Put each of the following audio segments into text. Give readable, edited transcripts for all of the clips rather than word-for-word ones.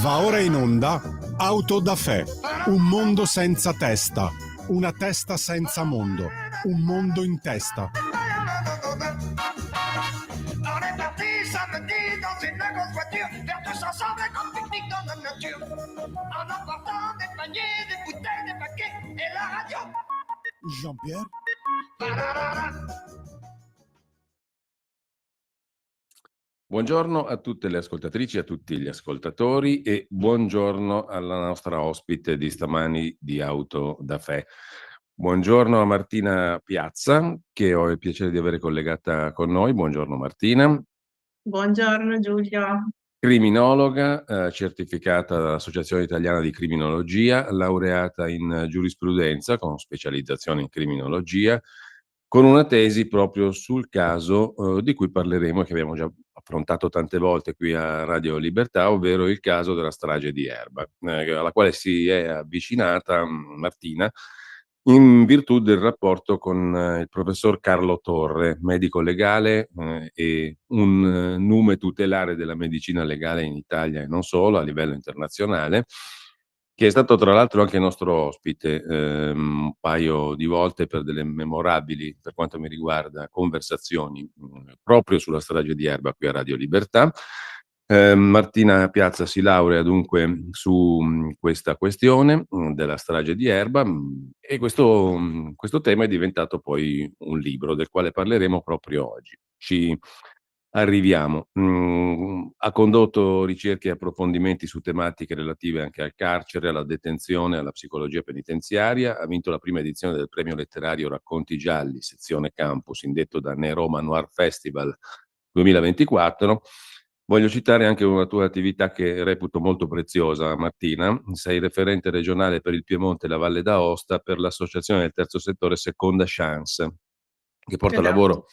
Va ora in onda Auto da Fè, un mondo senza testa, una testa senza mondo, un mondo in testa. On est parti samedi dans une grosse voiture, faire tous ensemble un grand pique-nique dans la nature. En emportant des paniers, des bouteilles, des paquets et la radio. Jean-Pierre? Buongiorno a tutte le ascoltatrici, a tutti gli ascoltatori e buongiorno alla nostra ospite di stamani di Auto da Fè. Buongiorno a Martina Piazza, che ho il piacere di avere collegata con noi. Buongiorno Martina. Buongiorno Giulio. Criminologa, certificata dall'Associazione Italiana di Criminologia, laureata in giurisprudenza con specializzazione in criminologia, con una tesi proprio sul caso di cui parleremo e che abbiamo già affrontato tante volte qui a Radio Libertà, ovvero il caso della strage di Erba, alla quale si è avvicinata Martina in virtù del rapporto con il professor Carlo Torre, medico legale e un nume tutelare della medicina legale in Italia e non solo, a livello internazionale, che è stato tra l'altro anche nostro ospite un paio di volte per delle memorabili, per quanto mi riguarda, conversazioni proprio sulla strage di Erba qui a Radio Libertà. Martina Piazza si laurea dunque su questa questione della strage di Erba e questo tema è diventato poi un libro del quale parleremo proprio oggi. Ci arriviamo. Ha condotto ricerche e approfondimenti su tematiche relative anche al carcere, alla detenzione, alla psicologia penitenziaria. Ha vinto la prima edizione del premio letterario Racconti Gialli, sezione Campus, indetto da Ne Roma Noir Festival 2024. Voglio citare anche una tua attività che reputo molto preziosa, Martina. Sei referente regionale per il Piemonte e la Valle d'Aosta per l'Associazione del Terzo Settore Seconda Chance, che porta lavoro,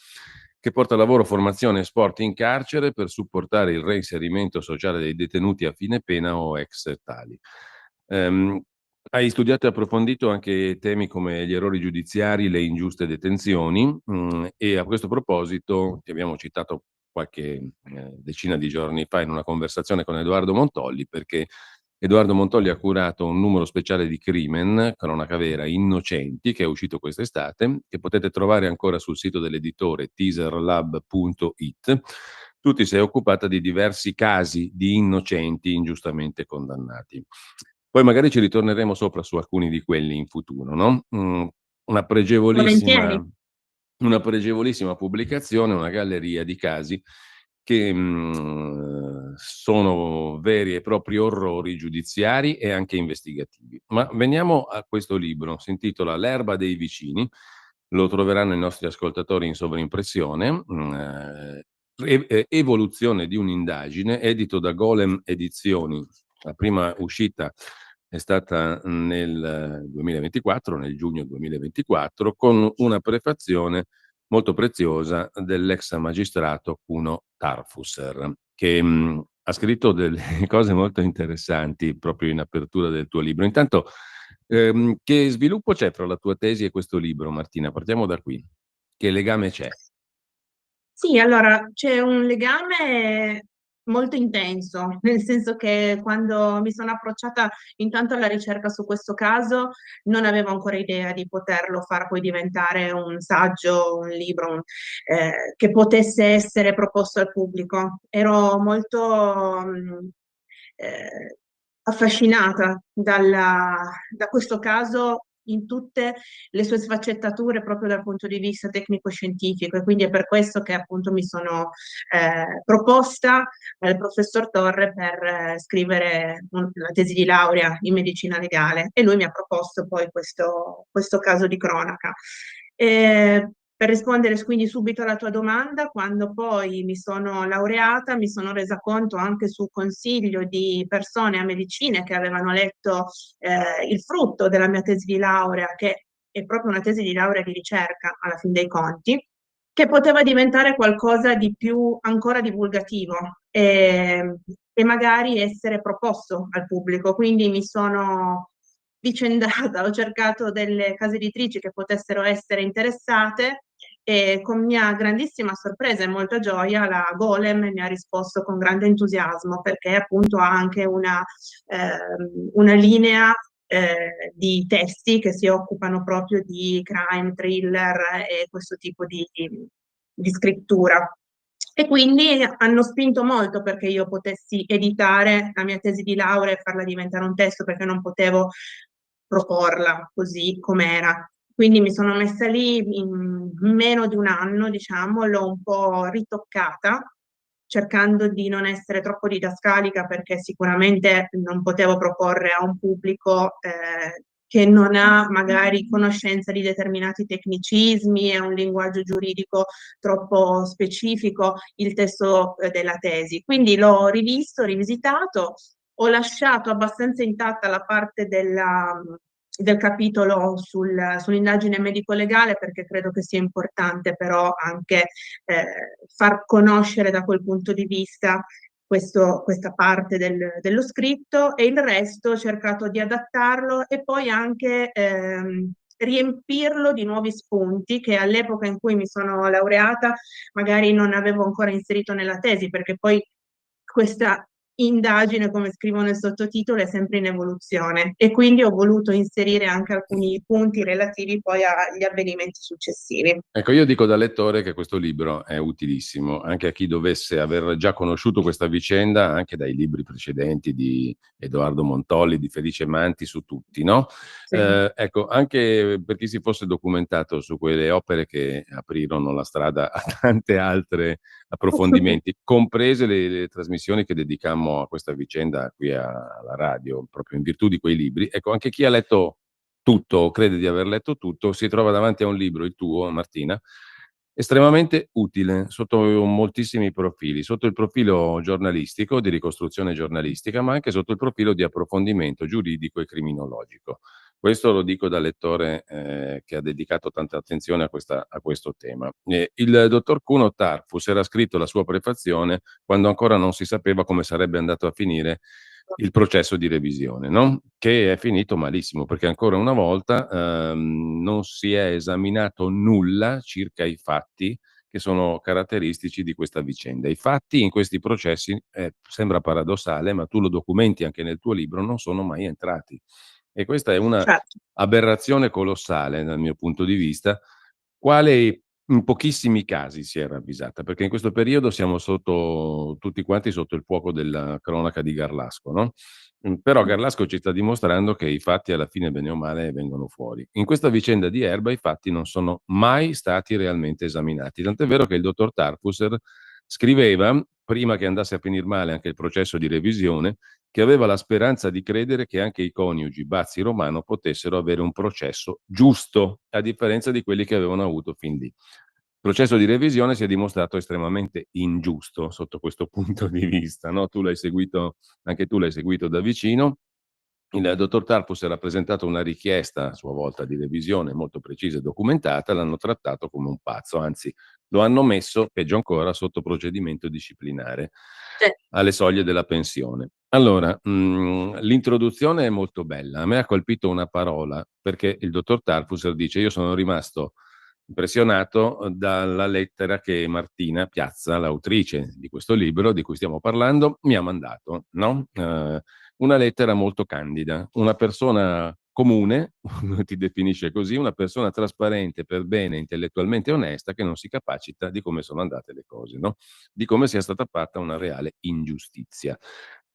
formazione e sport in carcere per supportare il reinserimento sociale dei detenuti a fine pena o ex tali. Hai studiato e approfondito anche temi come gli errori giudiziari, le ingiuste detenzioni e a questo proposito ti abbiamo citato qualche decina di giorni fa in una conversazione con Edoardo Montolli, perché Edoardo Montolli ha curato un numero speciale di Crimen, cronaca vera, Innocenti, che è uscito quest'estate, che potete trovare ancora sul sito dell'editore teaserlab.it. Tu ti sei occupata di diversi casi di innocenti ingiustamente condannati. Poi magari ci ritorneremo sopra su alcuni di quelli in futuro, no? Una pregevolissima pubblicazione, una galleria di casi che sono veri e propri orrori giudiziari e anche investigativi. Ma veniamo a questo libro, si intitola L'erba dei vicini, lo troveranno i nostri ascoltatori in sovrimpressione, evoluzione di un'indagine, edito da Golem Edizioni. La prima uscita è stata nel 2024, nel giugno 2024, con una prefazione molto preziosa dell'ex magistrato Kuno Tarfusser, che ha scritto delle cose molto interessanti proprio in apertura del tuo libro. Intanto, che sviluppo c'è tra la tua tesi e questo libro, Martina? Partiamo da qui. Che legame c'è? Sì, allora c'è un legame molto intenso, nel senso che quando mi sono approcciata intanto alla ricerca su questo caso non avevo ancora idea di poterlo far poi diventare un saggio, un libro che potesse essere proposto al pubblico. Ero molto affascinata da questo caso in tutte le sue sfaccettature proprio dal punto di vista tecnico-scientifico, e quindi è per questo che appunto mi sono proposta al professor Torre per scrivere la tesi di laurea in medicina legale, e lui mi ha proposto poi questo caso di cronaca. Per rispondere quindi subito alla tua domanda, quando poi mi sono laureata mi sono resa conto, anche su consiglio di persone a medicina che avevano letto il frutto della mia tesi di laurea, che è proprio una tesi di laurea di ricerca alla fin dei conti, che poteva diventare qualcosa di più ancora divulgativo e magari essere proposto al pubblico. Quindi mi sono vicendata, ho cercato delle case editrici che potessero essere interessate e con mia grandissima sorpresa e molta gioia la Golem mi ha risposto con grande entusiasmo perché appunto ha anche una linea di testi che si occupano proprio di crime, thriller e questo tipo di scrittura. E quindi hanno spinto molto perché io potessi editare la mia tesi di laurea e farla diventare un testo perché non potevo proporla così com'era. Quindi mi sono messa lì in meno di un anno, diciamo, l'ho un po' ritoccata, cercando di non essere troppo didascalica perché sicuramente non potevo proporre a un pubblico che non ha magari conoscenza di determinati tecnicismi e un linguaggio giuridico troppo specifico il testo della tesi. Quindi l'ho rivisto, rivisitato, ho lasciato abbastanza intatta la parte del capitolo sull'indagine medico-legale perché credo che sia importante però anche far conoscere da quel punto di vista questa parte dello scritto e il resto ho cercato di adattarlo e poi anche riempirlo di nuovi spunti che all'epoca in cui mi sono laureata magari non avevo ancora inserito nella tesi perché poi questa indagine, come scrivo nel sottotitolo, è sempre in evoluzione e quindi ho voluto inserire anche alcuni punti relativi poi agli avvenimenti successivi. Ecco, io dico da lettore che questo libro è utilissimo anche a chi dovesse aver già conosciuto questa vicenda, anche dai libri precedenti di Edoardo Montolli, di Felice Manti, su tutti, no? Sì. Ecco, anche per chi si fosse documentato su quelle opere che aprirono la strada a tante altre approfondimenti, comprese le trasmissioni che dedicammo a questa vicenda qui alla radio, proprio in virtù di quei libri. Ecco, anche chi ha letto tutto, o crede di aver letto tutto, si trova davanti a un libro, il tuo, Martina, estremamente utile sotto moltissimi profili, sotto il profilo giornalistico, di ricostruzione giornalistica, ma anche sotto il profilo di approfondimento giuridico e criminologico. Questo lo dico da lettore che ha dedicato tanta attenzione a questo tema. Il dottor Kuno Tarfus era scritto la sua prefazione quando ancora non si sapeva come sarebbe andato a finire il processo di revisione, no? Che è finito malissimo perché ancora una volta non si è esaminato nulla circa i fatti che sono caratteristici di questa vicenda. I fatti in questi processi, sembra paradossale, ma tu lo documenti anche nel tuo libro, non sono mai entrati. E questa è una Certo. aberrazione colossale dal mio punto di vista, quale in pochissimi casi si è ravvisata, perché in questo periodo siamo sotto tutti quanti sotto il fuoco della cronaca di Garlasco, no? Però Garlasco ci sta dimostrando che i fatti alla fine, bene o male, vengono fuori. In questa vicenda di Erba i fatti non sono mai stati realmente esaminati, tant'è vero che il dottor Tarfusser scriveva, prima che andasse a finire male anche il processo di revisione, che aveva la speranza di credere che anche i coniugi Bazzi e Romano potessero avere un processo giusto, a differenza di quelli che avevano avuto fin lì. Il processo di revisione si è dimostrato estremamente ingiusto sotto questo punto di vista, no? Anche tu l'hai seguito da vicino. Il dottor Tarfus era presentato una richiesta a sua volta di revisione molto precisa e documentata, l'hanno trattato come un pazzo, anzi lo hanno messo, peggio ancora, sotto procedimento disciplinare alle soglie della pensione. Allora, l'introduzione è molto bella. A me ha colpito una parola perché il dottor Tarfus dice: io sono rimasto impressionato dalla lettera che Martina Piazza, l'autrice di questo libro di cui stiamo parlando, mi ha mandato, no? Una lettera molto candida, una persona comune, ti definisce così, una persona trasparente, per bene, intellettualmente onesta, che non si capacita di come sono andate le cose, no? Di come sia stata fatta una reale ingiustizia.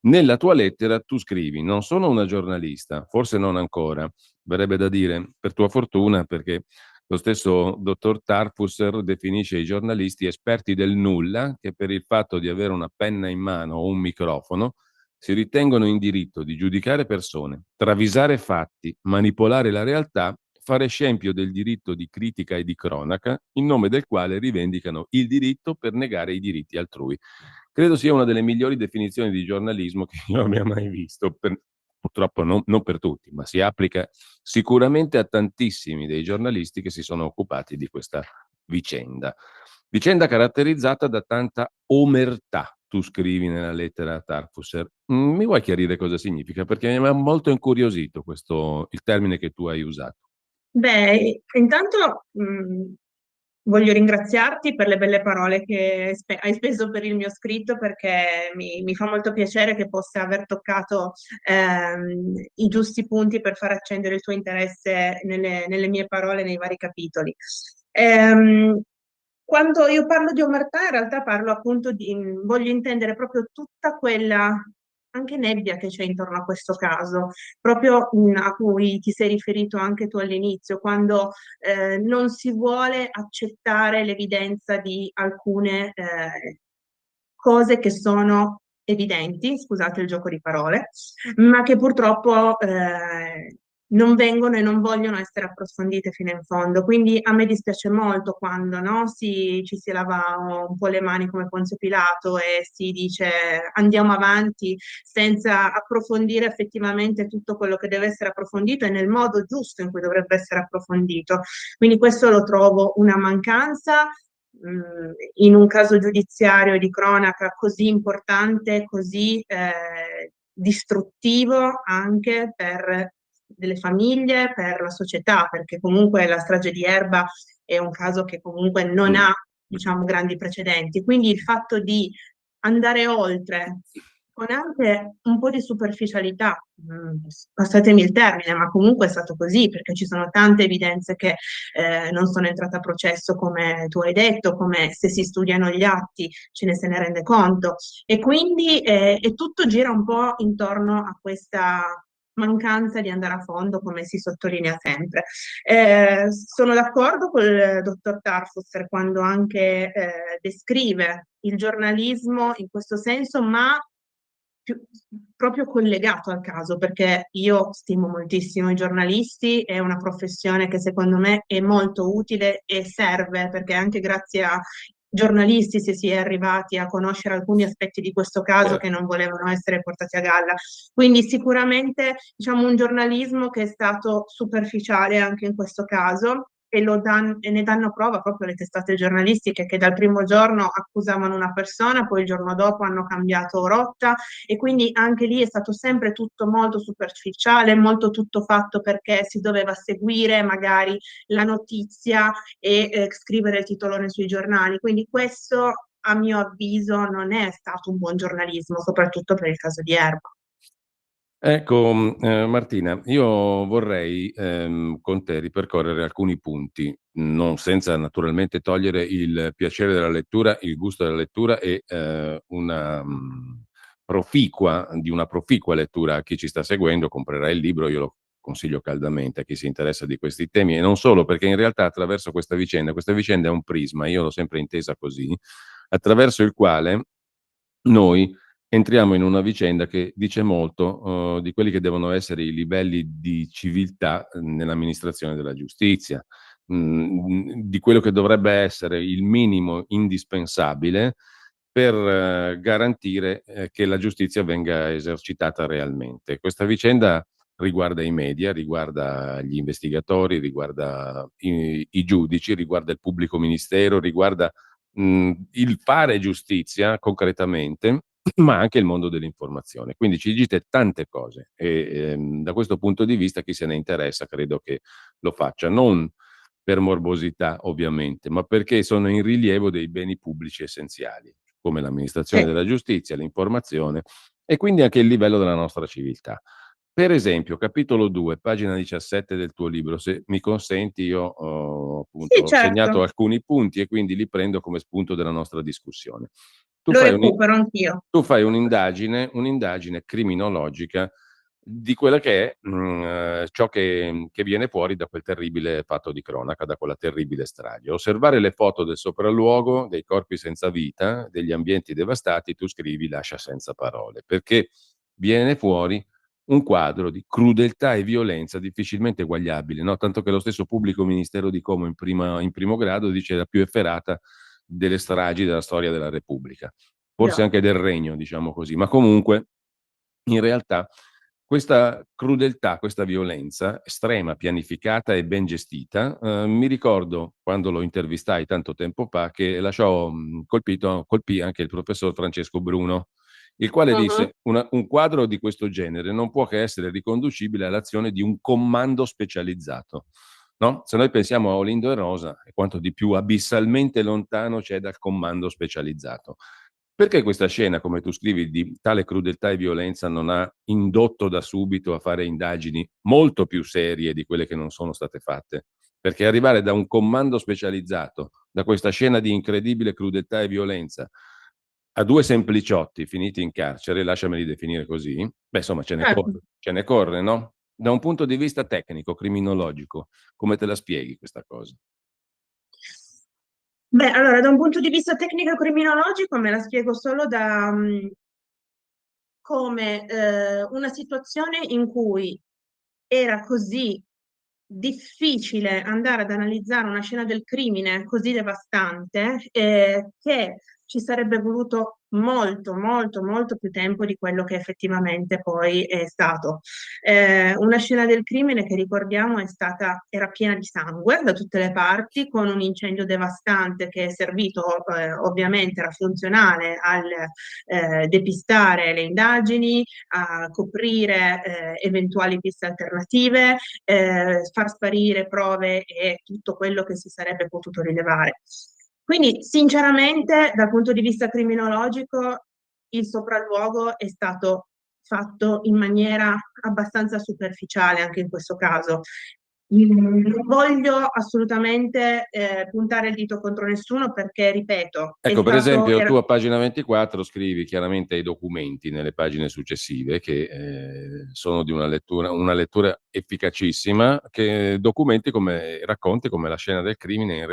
Nella tua lettera tu scrivi: non sono una giornalista, forse non ancora, verrebbe da dire per tua fortuna, perché lo stesso dottor Tarfusser definisce i giornalisti esperti del nulla che per il fatto di avere una penna in mano o un microfono si ritengono in diritto di giudicare persone, travisare fatti, manipolare la realtà, fare scempio del diritto di critica e di cronaca, in nome del quale rivendicano il diritto per negare i diritti altrui. Credo sia una delle migliori definizioni di giornalismo che io abbia mai visto, purtroppo non per tutti, ma si applica sicuramente a tantissimi dei giornalisti che si sono occupati di questa vicenda. Vicenda caratterizzata da tanta omertà, tu scrivi nella lettera a Tarfusser. Mi vuoi chiarire cosa significa? Perché mi ha molto incuriosito il termine che tu hai usato. Beh, intanto Voglio ringraziarti per le belle parole che hai speso per il mio scritto, perché mi fa molto piacere che possa aver toccato i giusti punti per far accendere il tuo interesse nelle mie parole nei vari capitoli. Ehm, Quando io parlo di omertà, in realtà parlo appunto voglio intendere proprio tutta quella anche nebbia che c'è intorno a questo caso, proprio a cui ti sei riferito anche tu all'inizio, quando non si vuole accettare l'evidenza di alcune cose che sono evidenti, scusate il gioco di parole, ma che purtroppo non vengono e non vogliono essere approfondite fino in fondo. Quindi a me dispiace molto quando, no, ci si lava un po' le mani come Ponzio Pilato e si dice andiamo avanti senza approfondire effettivamente tutto quello che deve essere approfondito e nel modo giusto in cui dovrebbe essere approfondito. Quindi questo lo trovo una mancanza in un caso giudiziario di cronaca così importante, così distruttivo anche per delle famiglie, per la società, perché comunque la strage di Erba è un caso che comunque non ha, diciamo, grandi precedenti. Quindi il fatto di andare oltre con anche un po' di superficialità, passatemi il termine, ma comunque è stato così, perché ci sono tante evidenze che non sono entrate a processo, come tu hai detto, come se si studiano gli atti se ne rende conto. E quindi e tutto gira un po' intorno a questa mancanza di andare a fondo, come si sottolinea sempre. Sono d'accordo col dottor Tarfusser quando anche descrive il giornalismo in questo senso, ma più- proprio collegato al caso, perché io stimo moltissimo i giornalisti, è una professione che secondo me è molto utile e serve, perché anche grazie a giornalisti si è arrivati a conoscere alcuni aspetti di questo caso che non volevano essere portati a galla. Quindi sicuramente diciamo un giornalismo che è stato superficiale anche in questo caso e ne danno prova proprio le testate giornalistiche che dal primo giorno accusavano una persona, poi il giorno dopo hanno cambiato rotta e quindi anche lì è stato sempre tutto molto superficiale, molto tutto fatto perché si doveva seguire magari la notizia e scrivere il titolone sui giornali. Quindi questo, a mio avviso, non è stato un buon giornalismo, soprattutto per il caso di Erba. Ecco, Martina, io vorrei con te ripercorrere alcuni punti, non senza naturalmente togliere il piacere della lettura, il gusto della lettura e di una proficua lettura a chi ci sta seguendo, comprerà il libro, io lo consiglio caldamente a chi si interessa di questi temi e non solo, perché in realtà attraverso questa vicenda è un prisma, io l'ho sempre intesa così, attraverso il quale noi entriamo in una vicenda che dice molto di quelli che devono essere i livelli di civiltà nell'amministrazione della giustizia, di quello che dovrebbe essere il minimo indispensabile per garantire che la giustizia venga esercitata realmente. Questa vicenda riguarda i media, riguarda gli investigatori, riguarda i giudici, riguarda il pubblico ministero, riguarda il fare giustizia concretamente, ma anche il mondo dell'informazione. Quindi ci dite tante cose e da questo punto di vista chi se ne interessa credo che lo faccia, non per morbosità ovviamente, ma perché sono in rilievo dei beni pubblici essenziali, come l'amministrazione Sì. della giustizia, l'informazione e quindi anche il livello della nostra civiltà. Per esempio, capitolo 2, pagina 17 del tuo libro, se mi consenti, io ho Sì, appunto segnato certo, alcuni punti e quindi li prendo come spunto della nostra discussione. Tu lo fai, recupero anch'io. tu fai un'indagine criminologica di quella che è ciò che viene fuori da quel terribile fatto di cronaca, da quella terribile strage. Osservare le foto del sopralluogo, dei corpi senza vita, degli ambienti devastati, tu scrivi lascia senza parole, perché viene fuori un quadro di crudeltà e violenza difficilmente eguagliabile, no? Tanto che lo stesso pubblico ministero di Como in primo grado dice la più efferata delle stragi della storia della Repubblica, forse Già. anche del Regno, diciamo così, ma comunque in realtà questa crudeltà, questa violenza estrema, pianificata e ben gestita, mi ricordo quando lo intervistai tanto tempo fa che lasciò colpì anche il professor Francesco Bruno, il quale Mhm. disse un quadro di questo genere non può che essere riconducibile all'azione di un comando specializzato. no? Se noi pensiamo a Olindo e Rosa, è quanto di più abissalmente lontano c'è dal comando specializzato. Perché questa scena, come tu scrivi, di tale crudeltà e violenza non ha indotto da subito a fare indagini molto più serie di quelle che non sono state fatte? Perché arrivare da un comando specializzato, da questa scena di incredibile crudeltà e violenza, a due sempliciotti finiti in carcere, lasciameli definire così, beh, insomma, Certo. ce ne corre, no? Da un punto di vista tecnico, criminologico, come te la spieghi questa cosa? Beh, allora, da un punto di vista tecnico-criminologico me la spiego solo da come una situazione in cui era così difficile andare ad analizzare una scena del crimine così devastante, che ci sarebbe voluto molto, molto, molto più tempo di quello che effettivamente poi è stato. Una scena del crimine che ricordiamo era piena di sangue da tutte le parti, con un incendio devastante che è servito, ovviamente, era funzionale al depistare le indagini, a coprire eventuali piste alternative, far sparire prove e tutto quello che si sarebbe potuto rilevare. Quindi, sinceramente, dal punto di vista criminologico, il sopralluogo è stato fatto in maniera abbastanza superficiale anche in questo caso. Non voglio assolutamente puntare il dito contro nessuno perché, ripeto, Ecco, per esempio, tu a pagina 24 scrivi chiaramente ai documenti nelle pagine successive che sono di una lettura efficacissima, che documenti come racconti come la scena del crimine in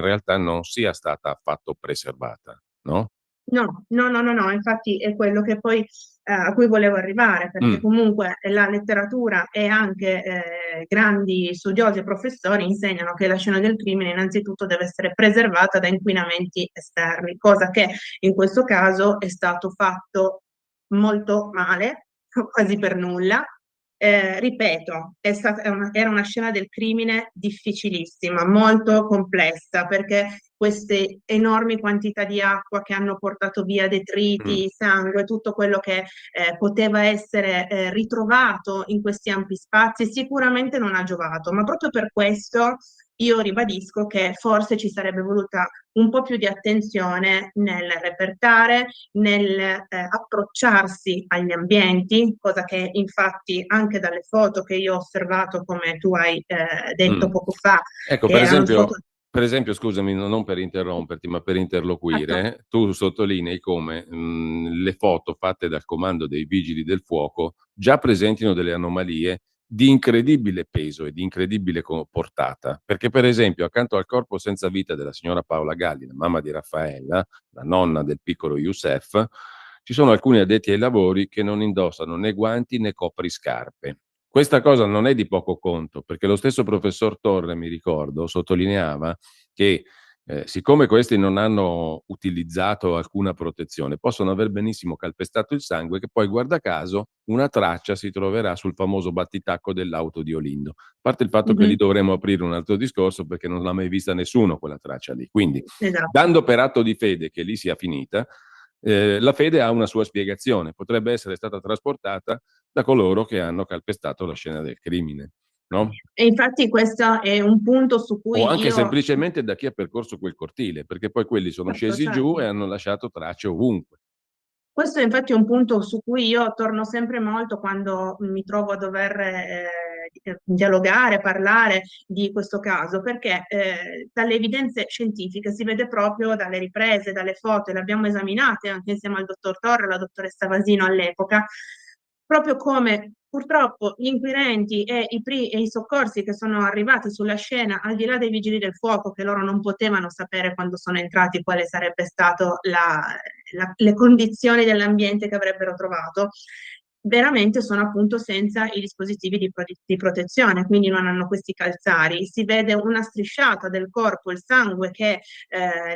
realtà non sia stata affatto preservata, no? No, no, no, no, no, infatti è quello che poi a cui volevo arrivare, perché Mm. comunque la letteratura e anche grandi studiosi e professori insegnano che la scena del crimine innanzitutto deve essere preservata da inquinamenti esterni, cosa che in questo caso è stato fatto molto male, quasi per nulla. Ripeto, era una scena del crimine difficilissima, molto complessa, perché queste enormi quantità di acqua che hanno portato via Mm. detriti, sangue, tutto quello che poteva essere ritrovato in questi ampi spazi, sicuramente non ha giovato, ma proprio per questo io ribadisco che forse ci sarebbe voluta un po' più di attenzione nel repertare, nel approcciarsi agli ambienti, cosa che infatti anche dalle foto che io ho osservato, come tu hai detto Mm. poco fa, Ecco, che erano foto. per esempio, scusami, non per interromperti, ma per interloquire, tu sottolinei come le foto fatte dal comando dei vigili del fuoco già presentino delle anomalie di incredibile peso e di incredibile portata. Perché, per esempio, accanto al corpo senza vita della signora Paola Galli, la mamma di Raffaella, la nonna del piccolo Youssef, ci sono alcuni addetti ai lavori che non indossano né guanti né copriscarpe. Questa cosa non è di poco conto, perché lo stesso professor Torre, mi ricordo, sottolineava che siccome questi non hanno utilizzato alcuna protezione, possono aver benissimo calpestato il sangue che poi, guarda caso, una traccia si troverà sul famoso battitacco dell'auto di Olindo. A parte il fatto che lì Mhm, dovremmo aprire un altro discorso perché non l'ha mai vista nessuno quella traccia lì. Quindi, esatto. dando per atto di fede che lì sia finita, la fede ha una sua spiegazione, potrebbe essere stata trasportata da coloro che hanno calpestato la scena del crimine, no? E infatti questo è un punto su O cui anche io, semplicemente da chi ha percorso quel cortile, perché poi quelli sono certo, scesi giù e certo. hanno lasciato tracce ovunque. Questo è infatti un punto su cui io torno sempre molto quando mi trovo a dover dialogare, parlare di questo caso, perché dalle evidenze scientifiche si vede proprio dalle riprese, dalle foto, le abbiamo esaminate anche insieme al dottor Torre e alla dottoressa Vasino all'epoca, proprio come purtroppo gli inquirenti e i soccorsi che sono arrivati sulla scena, al di là dei vigili del fuoco, che loro non potevano sapere quando sono entrati quale sarebbe stato le condizioni dell'ambiente che avrebbero trovato, veramente sono appunto senza i dispositivi di protezione, quindi non hanno questi calzari. Si vede una strisciata del corpo, il sangue che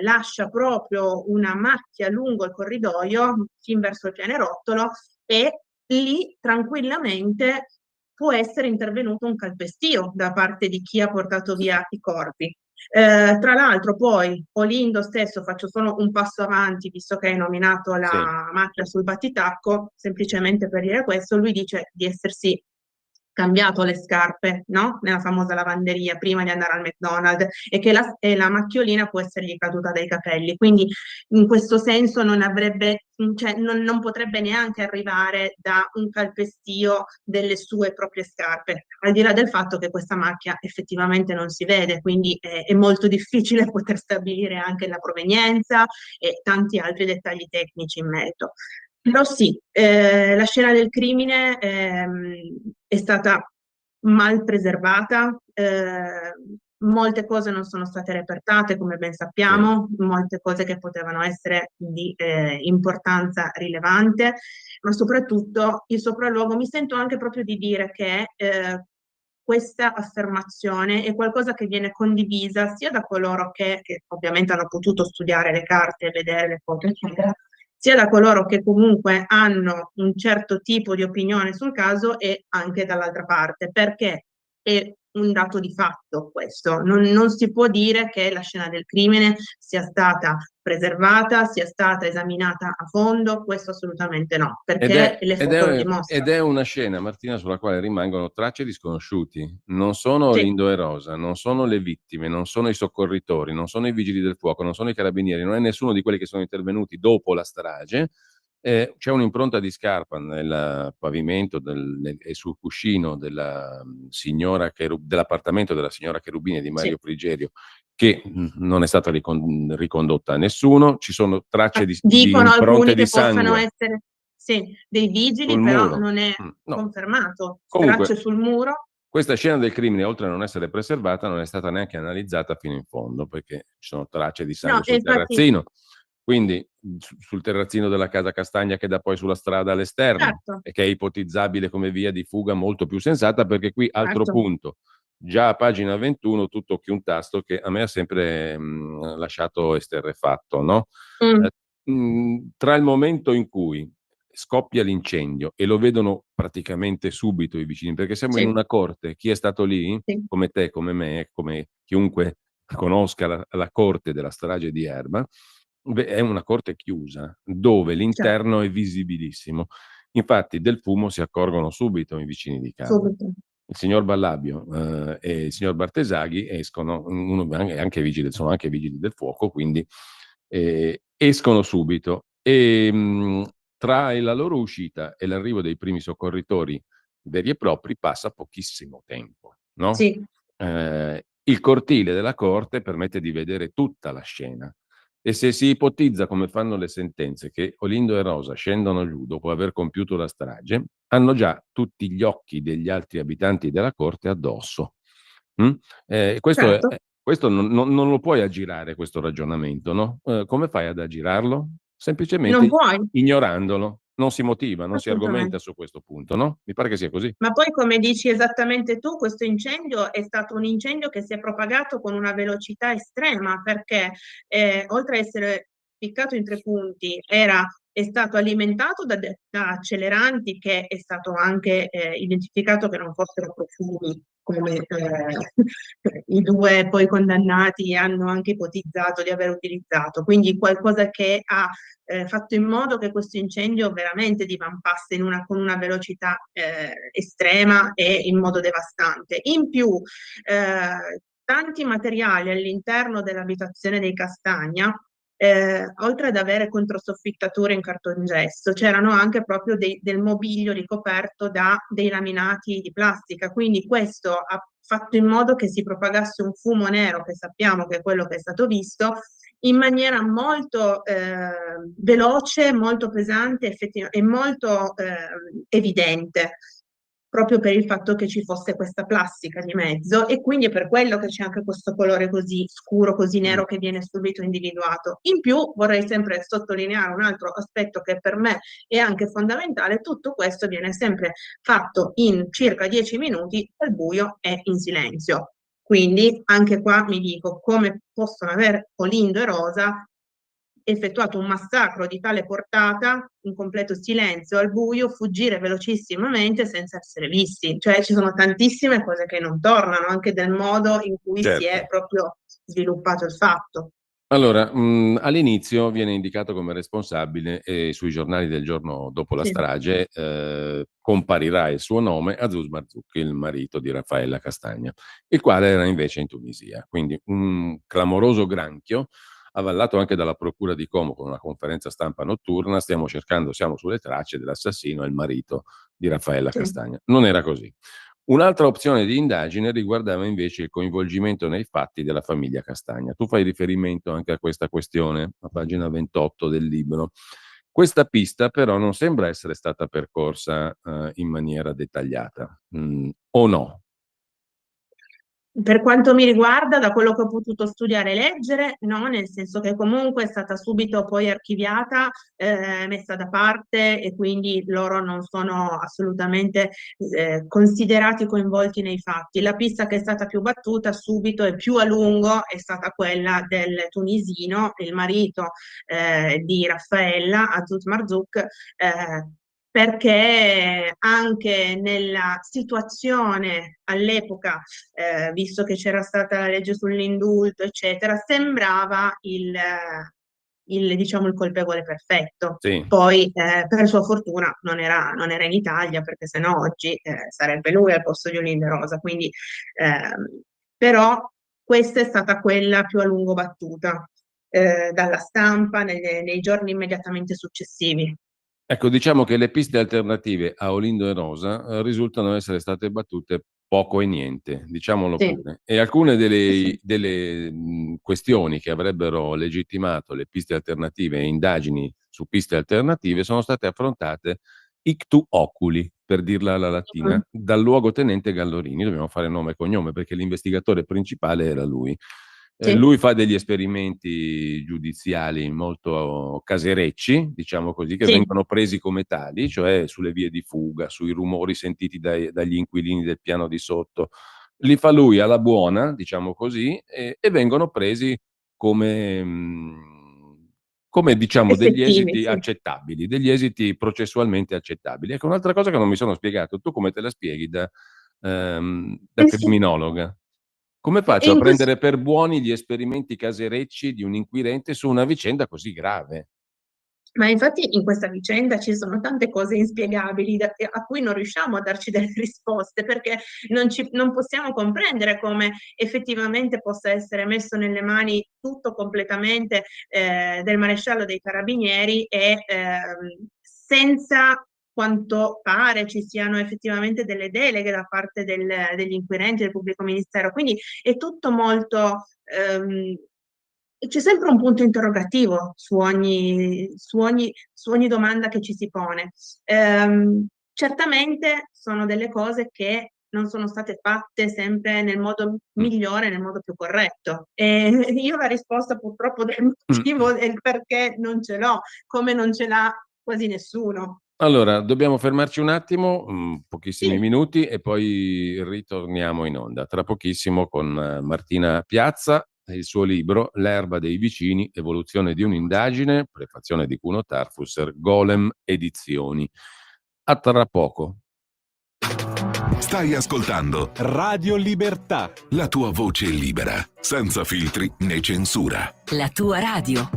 lascia proprio una macchia lungo il corridoio, fin verso il pianerottolo, e lì tranquillamente può essere intervenuto un calpestio da parte di chi ha portato via i corpi. Tra l'altro poi Olindo stesso, faccio solo un passo avanti visto che hai nominato Sì. la macchina sul battitacco, semplicemente per dire questo, lui dice di essersi cambiato le scarpe, no? Nella famosa lavanderia prima di andare al McDonald's, e che la macchiolina può essergli caduta dai capelli. Quindi in questo senso non avrebbe, cioè non potrebbe neanche arrivare da un calpestio delle sue proprie scarpe, al di là del fatto che questa macchia effettivamente non si vede, quindi è molto difficile poter stabilire anche la provenienza e tanti altri dettagli tecnici in merito. Però sì, la scena del crimine è stata mal preservata, molte cose non sono state repertate, come ben sappiamo, molte cose che potevano essere di importanza rilevante, ma soprattutto il sopralluogo. Mi sento anche proprio di dire che questa affermazione è qualcosa che viene condivisa sia da coloro che ovviamente hanno potuto studiare le carte, vedere le foto, eccetera, sia da coloro che comunque hanno un certo tipo di opinione sul caso e anche dall'altra parte, perché è un dato di fatto questo. Non si può dire che la scena del crimine sia stata preservata, sia stata esaminata a fondo, questo assolutamente no, perché le foto lo dimostrano. Ed è una scena, Martina, sulla quale rimangono tracce di sconosciuti. Non sono Sì. Lindo e Rosa, non sono le vittime, non sono i soccorritori, non sono i vigili del fuoco, non sono i carabinieri, non è nessuno di quelli che sono intervenuti dopo la strage. C'è un'impronta di scarpa nel pavimento e sul cuscino dell'appartamento della signora Cherubini di Mario Sì. Frigerio, che non è stata ricondotta a nessuno. Ci sono tracce di Dicono impronte alcuni di che possano sangue essere dei vigili, sul però muro. non è No. confermato. Comunque, Tracce sul muro. questa scena del crimine, oltre a non essere preservata, non è stata neanche analizzata fino in fondo, perché ci sono tracce di No, sangue sul infatti, terrazzino. Quindi sul terrazzino della casa Castagna, che dà poi sulla strada all'esterno, certo, e che è ipotizzabile come via di fuga molto più sensata, perché qui, altro certo. punto, già a pagina 21 tu tocchi un tasto che a me ha sempre lasciato esterrefatto, no? Mm, Tra il momento in cui scoppia l'incendio e lo vedono praticamente subito i vicini, perché siamo in sì, una corte, chi è stato lì, sì, come te, come me, come chiunque conosca la corte della strage di Erba, è una corte chiusa, dove certo, l'interno è visibilissimo. Infatti del fumo si accorgono subito i vicini di casa. subito. Il signor Ballabio e il signor Bartesaghi escono, sono anche vigili del fuoco, quindi escono subito. Tra la loro uscita e l'arrivo dei primi soccorritori veri e propri passa pochissimo tempo, no? Sì, Il cortile della corte permette di vedere tutta la scena. E se si ipotizza, come fanno le sentenze, che Olindo e Rosa scendono giù dopo aver compiuto la strage, hanno già tutti gli occhi degli altri abitanti della corte addosso. Mm? certo. Questo non lo puoi aggirare, questo ragionamento, no? Come fai ad aggirarlo? Non Semplicemente puoi, ignorandolo. Non si motiva, non si argomenta assolutamente. su questo punto, no? Mi pare che sia così. Ma poi, come dici esattamente tu, questo incendio è stato un incendio che si è propagato con una velocità estrema, perché oltre a essere piccato in tre punti, è stato alimentato da acceleranti, che è stato anche identificato che non fossero profumi, come i due poi condannati hanno anche ipotizzato di aver utilizzato. Quindi qualcosa che ha fatto in modo che questo incendio veramente divampasse con una velocità estrema e in modo devastante. In più, tanti materiali all'interno dell'abitazione dei Castagna, oltre ad avere controsoffittature in cartongesso, c'erano anche proprio del mobilio ricoperto da dei laminati di plastica, quindi questo ha fatto in modo che si propagasse un fumo nero, che sappiamo che è quello che è stato visto, in maniera molto veloce, molto pesante e molto evidente, proprio per il fatto che ci fosse questa plastica di mezzo, e quindi è per quello che c'è anche questo colore così scuro, così nero, che viene subito individuato. In più vorrei sempre sottolineare un altro aspetto che per me è anche fondamentale: tutto questo viene sempre fatto in circa 10 minuti al buio e in silenzio. Quindi anche qua mi dico, come possono aver Olindo e Rosa effettuato un massacro di tale portata in completo silenzio, al buio, fuggire velocissimamente senza essere visti? Cioè ci sono tantissime cose che non tornano, anche del modo in cui si è Certo. proprio sviluppato il fatto. Allora, all'inizio viene indicato come responsabile e sui giornali del giorno dopo la Sì. strage comparirà il suo nome, Azouz Marzouq, il marito di Raffaella Castagna, il quale era invece in Tunisia. Quindi un clamoroso granchio, avallato anche dalla Procura di Como con una conferenza stampa notturna, siamo sulle tracce dell'assassino e il marito di Raffaella Sì. Castagna. Non era così. Un'altra opzione di indagine riguardava invece il coinvolgimento nei fatti della famiglia Castagna. Tu fai riferimento anche a questa questione, a pagina 28 del libro. Questa pista però non sembra essere stata percorsa in maniera dettagliata, o no? Per quanto mi riguarda, da quello che ho potuto studiare e leggere, no, nel senso che comunque è stata subito poi archiviata, messa da parte e quindi loro non sono assolutamente considerati coinvolti nei fatti. La pista che è stata più battuta subito e più a lungo è stata quella del tunisino, il marito di Raffaella, Azouz Marzouq, perché anche nella situazione all'epoca, visto che c'era stata la legge sull'indulto, eccetera, sembrava diciamo, il colpevole perfetto. Sì. Poi, per sua fortuna, non era in Italia, perché sennò oggi sarebbe lui al posto di Olinda Rosa. Quindi, però, questa è stata quella più a lungo battuta dalla stampa nei giorni immediatamente successivi. Ecco, diciamo che le piste alternative a Olindo e Rosa risultano essere state battute poco e niente, diciamolo Sì, pure. E alcune sì, delle questioni che avrebbero legittimato le piste alternative e indagini su piste alternative sono state affrontate ictu oculi, per dirla alla latina, mm, dal luogotenente Gallorini. Dobbiamo fare nome e cognome perché l'investigatore principale era lui. sì, Lui fa degli esperimenti giudiziali molto caserecci, diciamo così, che sì. vengono presi come tali, cioè sulle vie di fuga, sui rumori sentiti dagli inquilini del piano di sotto. Li fa lui alla buona, diciamo così, e vengono presi come, come diciamo degli Effettivi, esiti sì. accettabili, degli esiti processualmente accettabili. Ecco, un'altra cosa che non mi sono spiegato, tu come te la spieghi da Sì. criminologa? Come E faccio a in questo prendere per buoni gli esperimenti caserecci di un inquirente su una vicenda così grave? Ma infatti in questa vicenda ci sono tante cose inspiegabili a cui non riusciamo a darci delle risposte, perché non possiamo comprendere come effettivamente possa essere messo nelle mani tutto completamente del maresciallo dei carabinieri e senza quanto pare ci siano effettivamente delle deleghe da parte degli inquirenti, del pubblico ministero. Quindi è tutto molto... c'è sempre un punto interrogativo su ogni domanda che ci si pone. Certamente sono delle cose che non sono state fatte sempre nel modo Mh. migliore, nel modo più corretto. E io la risposta purtroppo del Mh. motivo del perché non ce l'ho, come non ce l'ha quasi nessuno. Allora, dobbiamo fermarci un attimo, pochissimi Sì, minuti e poi ritorniamo in onda. Tra pochissimo con Martina Piazza e il suo libro "L'erba dei vicini, evoluzione di un'indagine", prefazione di Cuno Tarfusser, Golem Edizioni. A tra poco. Stai ascoltando Radio Libertà. la tua voce libera, senza filtri né censura. La tua radio.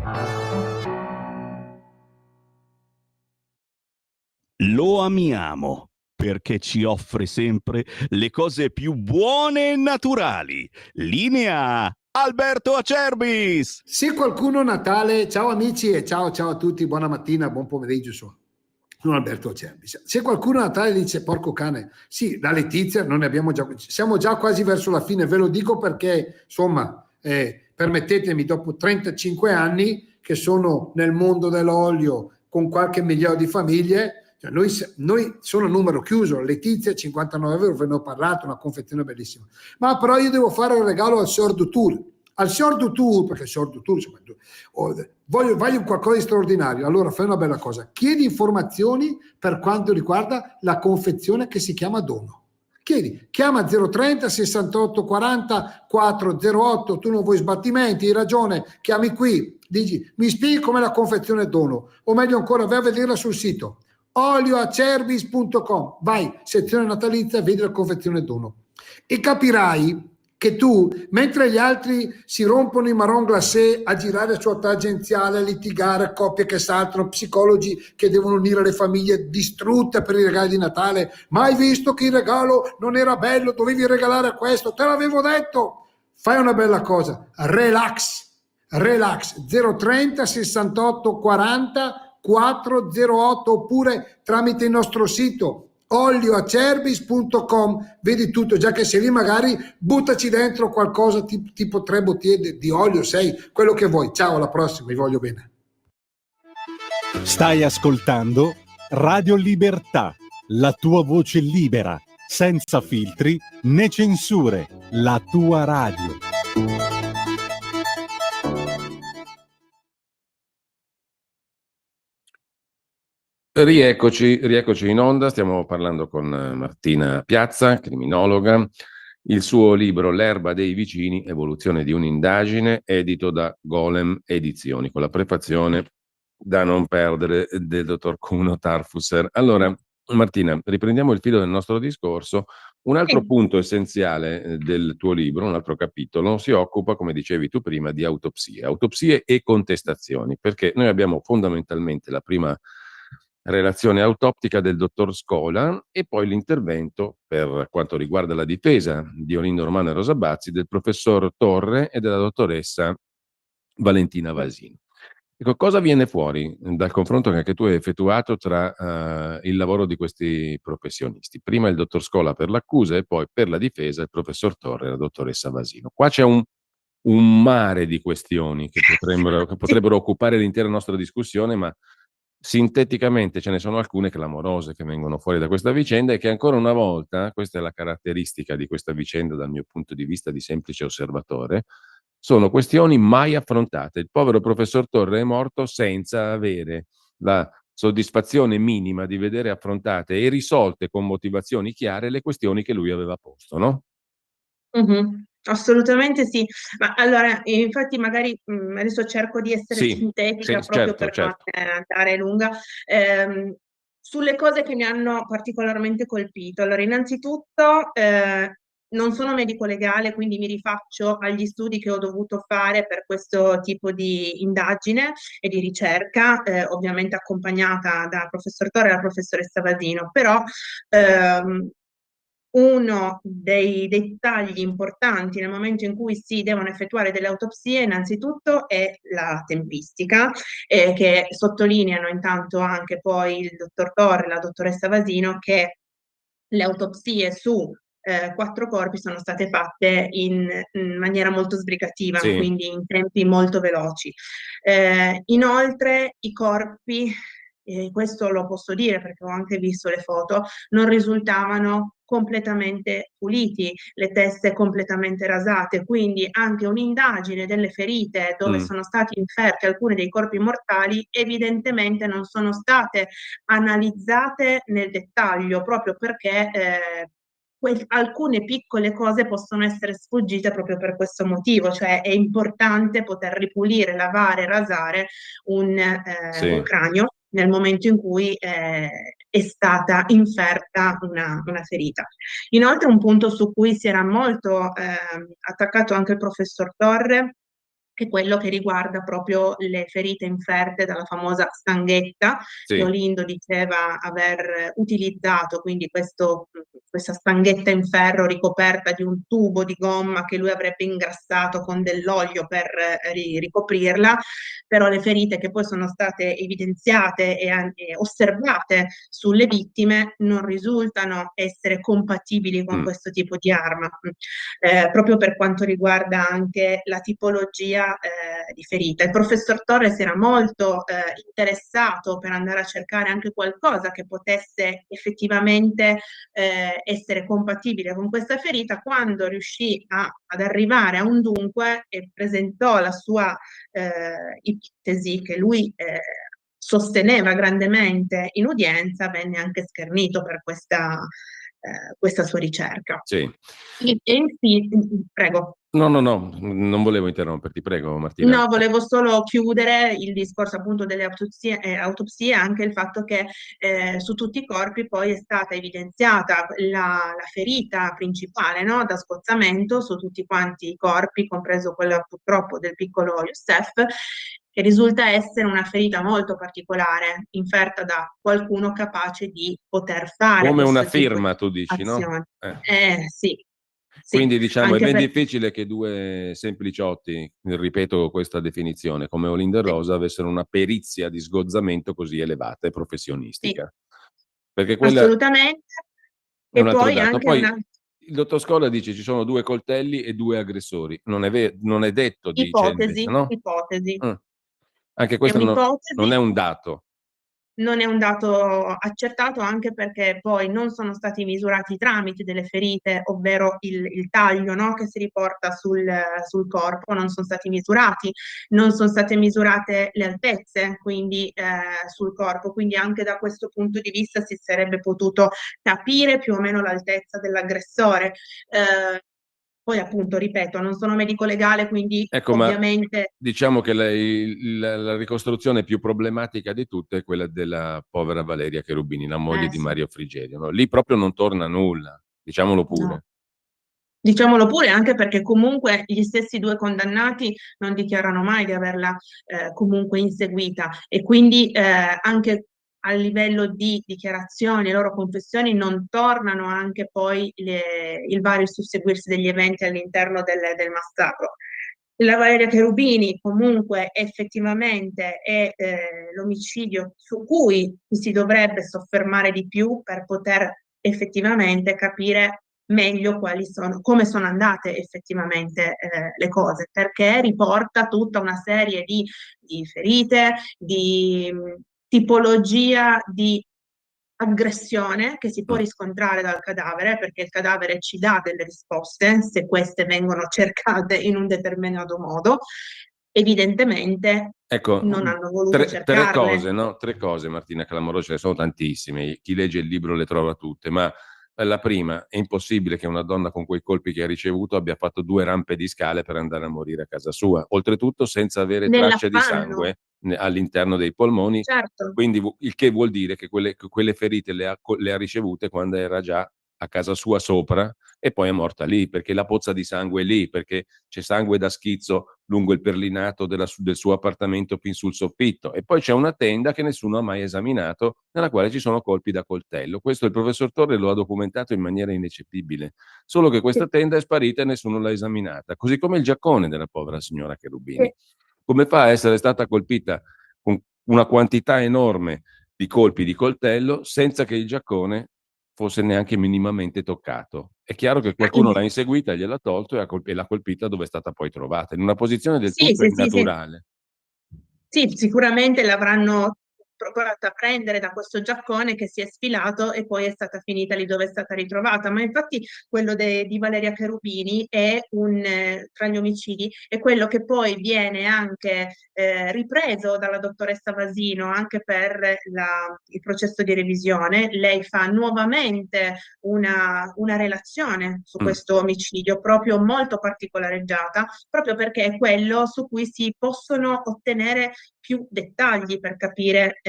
Lo amiamo perché ci offre sempre le cose più buone e naturali. Linea Alberto Acerbis! Se qualcuno a Natale, ciao amici e ciao a tutti, buona mattina, buon pomeriggio, sono Alberto Acerbi. Se qualcuno a Natale dice porco cane, sì, la Letizia non ne abbiamo già, siamo già quasi verso la fine, ve lo dico perché insomma, permettetemi, dopo 35 anni che sono nel mondo dell'olio con qualche migliaio di famiglie, cioè noi sono numero chiuso, Letizia 59 euro, ve ne ho parlato, una confezione bellissima, ma però io devo fare il regalo al Signor Dutour, perché il Signor Dutour insomma, voglio qualcosa di straordinario, allora fai una bella cosa, chiedi informazioni per quanto riguarda la confezione che si chiama dono. Chiama 030 68 40 408, tu non vuoi sbattimenti, hai ragione, chiami qui, dici mi spieghi com'è la confezione dono, o meglio ancora vai a vederla sul sito olioacerbis.com, vai, sezione natalizia, vedi la confezione dono e capirai che tu, mentre gli altri si rompono i marron glacé a girare su tangenziale, a litigare, coppie che saltano, psicologi che devono unire le famiglie distrutte per i regali di Natale, ma hai visto che il regalo non era bello, dovevi regalare questo, te l'avevo detto. Fai una bella cosa, relax 030 68 40 408 oppure tramite il nostro sito olioacerbis.com, vedi tutto, già che sei lì magari buttaci dentro qualcosa tipo 3 bottiglie di olio, 6, quello che vuoi. Ciao, alla prossima, vi voglio bene. Stai ascoltando Radio Libertà, la tua voce libera, senza filtri né censure, la tua radio. Rieccoci in onda, stiamo parlando con Martina Piazza, criminologa. Il suo libro L'erba dei vicini, evoluzione di un'indagine, edito da Golem Edizioni, con la prefazione da non perdere del dottor Kuno Tarfusser. Allora, Martina, riprendiamo il filo del nostro discorso. Un altro punto essenziale del tuo libro, un altro capitolo, si occupa, come dicevi tu prima, di autopsie e contestazioni, perché noi abbiamo fondamentalmente la prima relazione autoptica del dottor Scola e poi l'intervento, per quanto riguarda la difesa di Olindo Romano e Rosa Bazzi, del professor Torre e della dottoressa Valentina Vasino. Ecco, cosa viene fuori dal confronto che anche tu hai effettuato tra il lavoro di questi professionisti? Prima il dottor Scola per l'accusa e poi per la difesa il professor Torre e la dottoressa Vasino. Qua c'è un mare di questioni che potrebbero occupare l'intera nostra discussione, ma sinteticamente ce ne sono alcune clamorose che vengono fuori da questa vicenda e che ancora una volta, questa è la caratteristica di questa vicenda dal mio punto di vista di semplice osservatore, sono questioni mai affrontate. Il povero professor Torre è morto senza avere la soddisfazione minima di vedere affrontate e risolte con motivazioni chiare le questioni che lui aveva posto, no? Assolutamente sì, ma allora infatti magari adesso cerco di essere sintetica proprio per non andare lunga. Sulle cose che mi hanno particolarmente colpito. Allora, innanzitutto non sono medico legale, quindi mi rifaccio agli studi che ho dovuto fare per questo tipo di indagine e di ricerca, ovviamente accompagnata dal professor Torre e dalla professoressa Vasino, però uno dei dettagli importanti nel momento in cui si devono effettuare delle autopsie innanzitutto è la tempistica, che sottolineano intanto anche poi il dottor Torre e la dottoressa Vasino, che le autopsie su 4 corpi sono state fatte in maniera molto sbrigativa, quindi in tempi molto veloci. Inoltre i corpi, questo lo posso dire perché ho anche visto le foto, non risultavano completamente puliti, le teste completamente rasate, quindi anche un'indagine delle ferite dove sono stati inferti alcuni dei corpi mortali evidentemente non sono state analizzate nel dettaglio, proprio perché alcune piccole cose possono essere sfuggite proprio per questo motivo, cioè è importante poter ripulire, lavare, rasare un cranio nel momento in cui è stata inferta una ferita. Inoltre un punto su cui si era molto attaccato anche il professor Torre è quello che riguarda proprio le ferite inferte dalla famosa stanghetta che Olindo diceva aver utilizzato, quindi questa stanghetta in ferro ricoperta di un tubo di gomma che lui avrebbe ingrassato con dell'olio per ricoprirla, però le ferite che poi sono state evidenziate e osservate sulle vittime non risultano essere compatibili con questo tipo di arma, proprio per quanto riguarda anche la tipologia di ferita. Il professor Torres era molto interessato per andare a cercare anche qualcosa che potesse effettivamente essere compatibile con questa ferita. Quando riuscì ad arrivare a un dunque e presentò la sua ipotesi che lui sosteneva grandemente in udienza, venne anche schernito per questa questa sua ricerca. Sì. Prego. No, non volevo interromperti, prego Martina. No, volevo solo chiudere il discorso appunto delle autopsie, anche il fatto che su tutti i corpi poi è stata evidenziata la ferita principale, no? Da sgozzamento su tutti quanti i corpi, compreso quella purtroppo del piccolo Youssef, che risulta essere una ferita molto particolare, inferta da qualcuno capace di poter fare Come una questo tipo di firma, tu dici, no? azione. Sì. Quindi diciamo è anche ben per- difficile che due sempliciotti, ripeto questa definizione, come Olindo e Rosa avessero una perizia di sgozzamento così elevata e Sì, professionistica. Perché quella assolutamente. è E un altro poi dato. anche Poi una il dottor Scola dice ci sono 2 coltelli e 2 aggressori. Non è detto, dice invece, ipotesi, no? ipotesi. Anche È questo non un'ipotesi, è un dato. non è un dato accertato anche perché poi non sono stati misurati i tramiti delle ferite, ovvero il taglio, no, che si riporta sul corpo, non sono stati misurati, non sono state misurate le altezze, quindi sul corpo, quindi anche da questo punto di vista si sarebbe potuto capire più o meno l'altezza dell'aggressore. Poi appunto, ripeto, non sono medico legale, quindi Ecco, ma ovviamente diciamo che la ricostruzione più problematica di tutte è quella della povera Valeria Cherubini, la moglie di sì, Mario Frigerio, no? Lì proprio non torna nulla, diciamolo no. pure. Diciamolo pure, anche perché comunque gli stessi due condannati non dichiarano mai di averla comunque inseguita e quindi anche a livello di dichiarazioni e loro confessioni non tornano anche poi il vario susseguirsi degli eventi all'interno del massacro. La Valeria Cherubini comunque effettivamente è l'omicidio su cui si dovrebbe soffermare di più per poter effettivamente capire meglio come sono andate effettivamente le cose, perché riporta tutta una serie di ferite, di tipologia di aggressione che si può riscontrare dal cadavere, perché il cadavere ci dà delle risposte se queste vengono cercate in un determinato modo. Evidentemente Ecco, non hanno voluto tre cercarle. cose, no? 3 cose, Martina Clamorosa, ce ne sono tantissime. Chi legge il libro le trova tutte, ma la prima, è impossibile che una donna con quei colpi che ha ricevuto abbia fatto 2 rampe di scale per andare a morire a casa sua, oltretutto senza avere tracce di Nell'affanno, sangue all'interno dei polmoni, certo. quindi il che vuol dire che quelle ferite le ha ricevute quando era già a casa sua sopra e poi è morta lì, perché la pozza di sangue è lì, perché c'è sangue da schizzo lungo il perlinato del suo appartamento fin sul soffitto e poi c'è una tenda che nessuno ha mai esaminato nella quale ci sono colpi da coltello. Questo il professor Torre lo ha documentato in maniera ineccepibile, solo che questa tenda è sparita e nessuno l'ha esaminata, così come il giaccone della povera signora Cherubini. Come fa a essere stata colpita con una quantità enorme di colpi di coltello senza che il giaccone fosse neanche minimamente toccato? È chiaro che qualcuno l'ha inseguita, gliel'ha tolto e l'ha colpita dove è stata poi trovata, in una posizione del Sì, tutto sì, sì, sì. innaturale. Sì, sicuramente l'avranno provato a prendere da questo giaccone che si è sfilato e poi è stata finita lì dove è stata ritrovata. Ma infatti quello di Valeria Cherubini è tra gli omicidi, è quello che poi viene anche ripreso dalla dottoressa Vasino anche per il processo di revisione. Lei fa nuovamente una relazione su Mm. questo omicidio, proprio molto particolareggiata, proprio perché è quello su cui si possono ottenere più dettagli per capire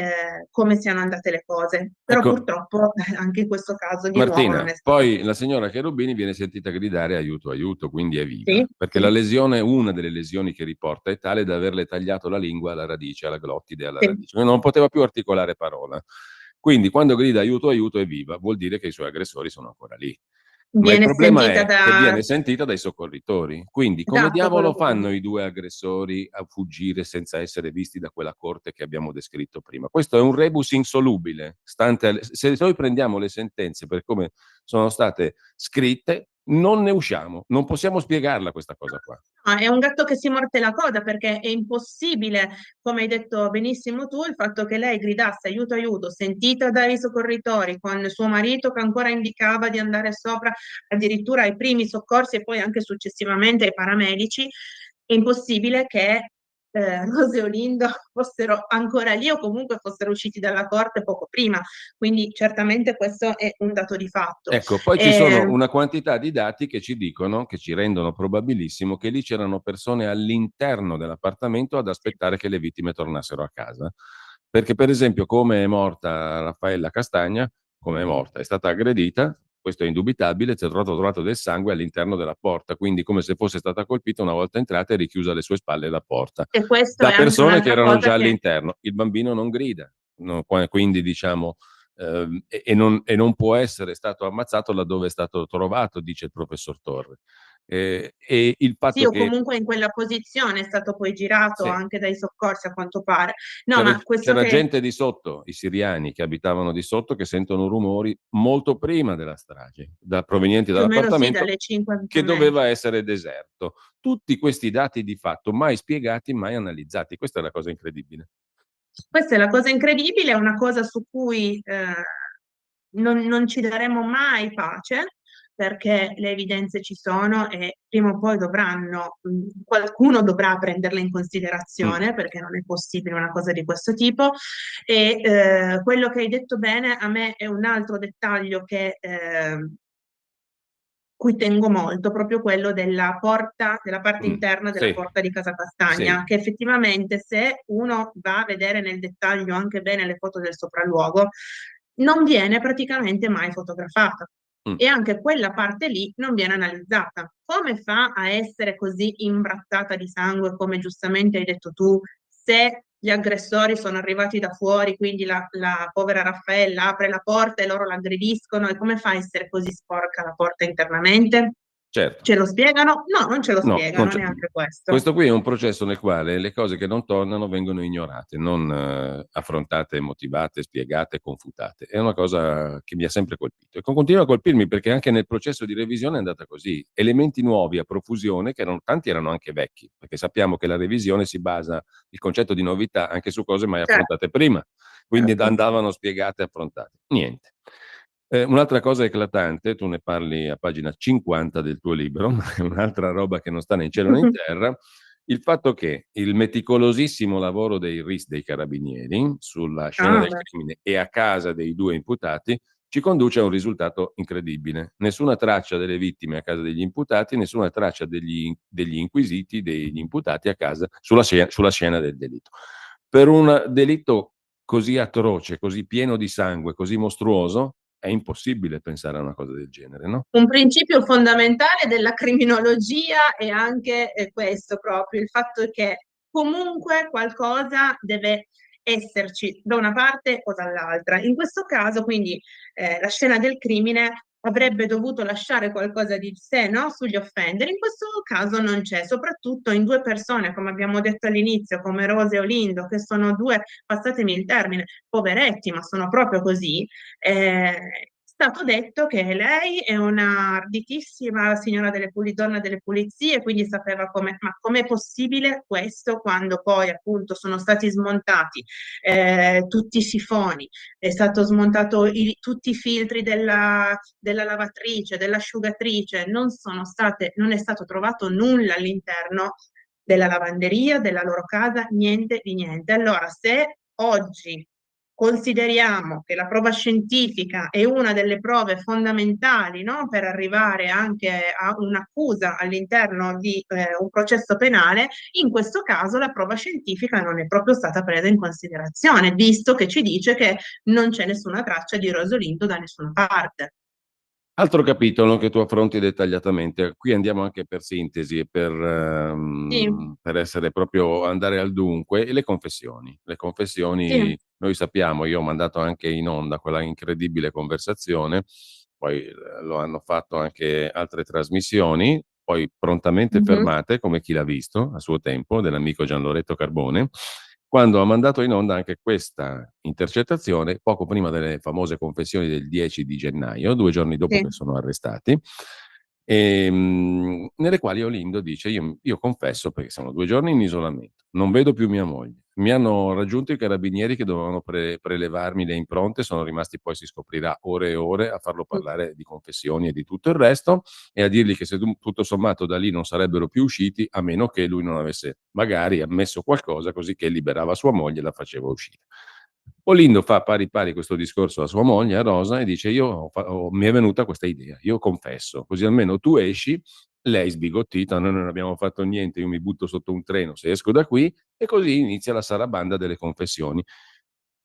come siano andate le cose. Però Ecco, purtroppo anche in questo caso di nuovo non Martina, è stato poi così. la signora Cherubini viene sentita gridare aiuto, aiuto, quindi è viva, Sì, perché la sì, lesione, una delle lesioni che riporta è tale da averle tagliato la lingua alla radice, alla glottide, alla sì. radice, non poteva più articolare parola. Quindi quando grida aiuto, aiuto è viva, vuol dire che i suoi aggressori sono ancora lì. Ma il Viene problema sentita è che viene sentita dai soccorritori. Quindi come esatto, diavolo quello che fanno i 2 aggressori a fuggire senza essere visti da quella corte che abbiamo descritto prima? Questo è un rebus insolubile. Se noi prendiamo le sentenze per come sono state scritte, non ne usciamo. Non possiamo spiegarla questa cosa qua. No, è un gatto che si morde la coda perché è impossibile, come hai detto benissimo tu, il fatto che lei gridasse aiuto, aiuto, sentita dai soccorritori, con suo marito che ancora indicava di andare sopra addirittura ai primi soccorsi e poi anche successivamente ai paramedici, è impossibile che Rose e Olindo fossero ancora lì o comunque fossero usciti dalla corte poco prima, quindi certamente questo è un dato di fatto. Ecco, poi ci sono una quantità di dati che ci dicono, che ci rendono probabilissimo che lì c'erano persone all'interno dell'appartamento ad aspettare che le vittime tornassero a casa. Perché, per esempio, come è morta Raffaella Castagna, come è morta, è stata aggredita, questo è indubitabile, c'è trovato del sangue all'interno della porta, quindi come se fosse stata colpita una volta entrata e richiusa alle sue spalle la porta, E questo da è anche persone che un'altra erano cosa già che... all'interno. Il bambino non grida, no, quindi diciamo e non può essere stato ammazzato laddove è stato trovato, dice il professor Torre. E il Sì, fatto o che comunque in quella posizione è stato poi girato sì, anche dai soccorsi a quanto pare. No, ma questo c'era che... gente di sotto, i siriani che abitavano di sotto, che sentono rumori molto prima della strage, provenienti Più o meno sì, dall'appartamento dalle 5 più che o meno. doveva essere deserto. Tutti questi dati di fatto mai spiegati, mai analizzati. Questa è la cosa incredibile. Questa è la cosa incredibile, è una cosa su cui non ci daremo mai pace, perché le evidenze ci sono e prima o poi qualcuno dovrà prenderle in considerazione, perché non è possibile una cosa di questo tipo. E quello che hai detto bene, a me è un altro dettaglio cui tengo molto, proprio quello della porta, della parte interna della Sì, porta di Casa sì, Castagna, che effettivamente, se uno va a vedere nel dettaglio anche bene le foto del sopralluogo, non viene praticamente mai fotografata. E anche quella parte lì non viene analizzata. Come fa a essere così imbrattata di sangue, come giustamente hai detto tu, se gli aggressori sono arrivati da fuori, quindi la povera Raffaella apre la porta e loro l'aggrediscono, e come fa a essere così sporca la porta internamente? certo. Ce lo spiegano? No, non ce lo No, non spiegano c'è. neanche questo. Questo qui è un processo nel quale le cose che non tornano vengono ignorate, non affrontate, motivate, spiegate, confutate. È una cosa che mi ha sempre colpito e continua a colpirmi, perché anche nel processo di revisione è andata così. Elementi nuovi a profusione, che tanti erano anche vecchi, perché sappiamo che la revisione si basa, il concetto di novità, anche su cose mai Certo, affrontate prima, quindi certo. andavano spiegate e affrontate. Niente. Un'altra cosa eclatante, tu ne parli a pagina 50 del tuo libro, ma è un'altra roba che non sta né in cielo né in terra, il fatto che il meticolosissimo lavoro dei RIS dei carabinieri sulla scena del Beh. crimine e a casa dei due imputati ci conduce a un risultato incredibile. Nessuna traccia delle vittime a casa degli imputati, nessuna traccia degli inquisiti, degli imputati a casa sulla scena del delitto. Per un delitto così atroce, così pieno di sangue, così mostruoso, è impossibile pensare a una cosa del genere, no? Un principio fondamentale della criminologia è anche questo proprio, il fatto che comunque qualcosa deve esserci da una parte o dall'altra. In questo caso, quindi, la scena del crimine avrebbe dovuto lasciare qualcosa di sé, no? Sugli offenderi. In questo caso non c'è, soprattutto in due persone, come abbiamo detto all'inizio, come Rose e Olindo, che sono due, passatemi il termine, poveretti, ma sono proprio così. È stato detto che lei è una arditissima signora donna delle pulizie, quindi sapeva come, ma com'è possibile questo, quando poi appunto sono stati smontati tutti i sifoni, è stato smontato tutti i filtri della lavatrice, dell'asciugatrice, non è stato trovato nulla all'interno della lavanderia, della loro casa, niente di niente. Allora, se oggi consideriamo che la prova scientifica è una delle prove fondamentali, no, per arrivare anche a un'accusa all'interno di un processo penale, in questo caso la prova scientifica non è proprio stata presa in considerazione, visto che ci dice che non c'è nessuna traccia di Rose e Olindo da nessuna parte. Altro capitolo che tu affronti dettagliatamente, qui andiamo anche per sintesi e Sì, per essere proprio, andare al dunque, e le confessioni. Le confessioni, sì. noi sappiamo, io ho mandato anche in onda quella incredibile conversazione, poi lo hanno fatto anche altre trasmissioni, poi prontamente Mhm. fermate, come Chi l'ha visto a suo tempo, dell'amico Gianloretto Carbone, quando ha mandato in onda anche questa intercettazione poco prima delle famose confessioni del 10 di gennaio, 2 giorni dopo Sì. che sono arrestati, nelle quali Olindo dice: io confesso perché sono 2 giorni in isolamento, non vedo più mia moglie, Mi hanno raggiunto i carabinieri che dovevano prelevarmi le impronte, sono rimasti poi, si scoprirà, ore e ore a farlo parlare di confessioni e di tutto il resto, e a dirgli che se tutto sommato da lì non sarebbero più usciti, a meno che lui non avesse magari ammesso qualcosa, così che liberava sua moglie e la faceva uscire. Olindo fa pari pari questo discorso a sua moglie, a Rosa, e dice: mi è venuta questa idea, io confesso, così almeno tu esci. Lei sbigottita: noi non abbiamo fatto niente, io mi butto sotto un treno se esco da qui. E così inizia la sarabanda delle confessioni.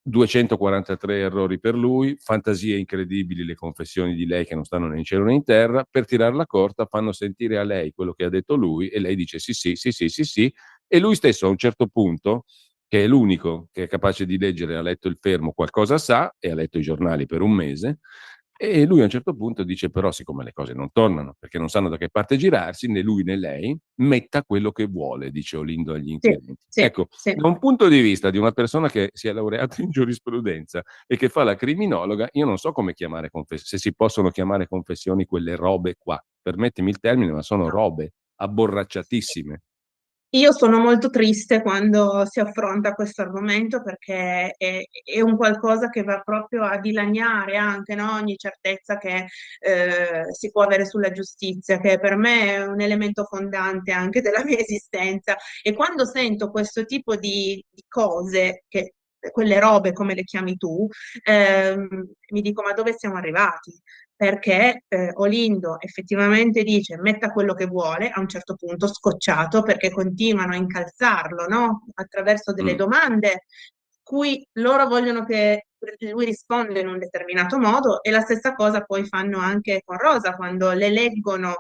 243 errori per lui, fantasie incredibili, le confessioni di lei che non stanno né in cielo né in terra. Per tirarla corta fanno sentire a lei quello che ha detto lui e lei dice sì, sì, sì, sì, sì, sì. E lui stesso a un certo punto, che è l'unico che è capace di leggere, ha letto il Fermo, qualcosa sa, e ha letto i giornali per un mese, e lui a un certo punto dice: però siccome le cose non tornano, perché non sanno da che parte girarsi, né lui né lei, metta quello che vuole, dice Olindo agli Sì, inquirenti. sì, Ecco, sì. da un punto di vista di una persona che si è laureata in giurisprudenza e che fa la criminologa, io non so come chiamare se si possono chiamare confessioni quelle robe qua. Permettimi il termine, ma sono robe abborracciatissime. Io sono molto triste quando si affronta questo argomento, perché è un qualcosa che va proprio a dilaniare anche, no, ogni certezza che si può avere sulla giustizia, che per me è un elemento fondante anche della mia esistenza. E quando sento questo tipo di cose, quelle robe come le chiami tu, mi dico: ma dove siamo arrivati? Perché Olindo effettivamente dice metta quello che vuole, a un certo punto scocciato, perché continuano a incalzarlo, no? Attraverso delle domande cui loro vogliono che lui risponda in un determinato modo, e la stessa cosa poi fanno anche con Rosa, quando le leggono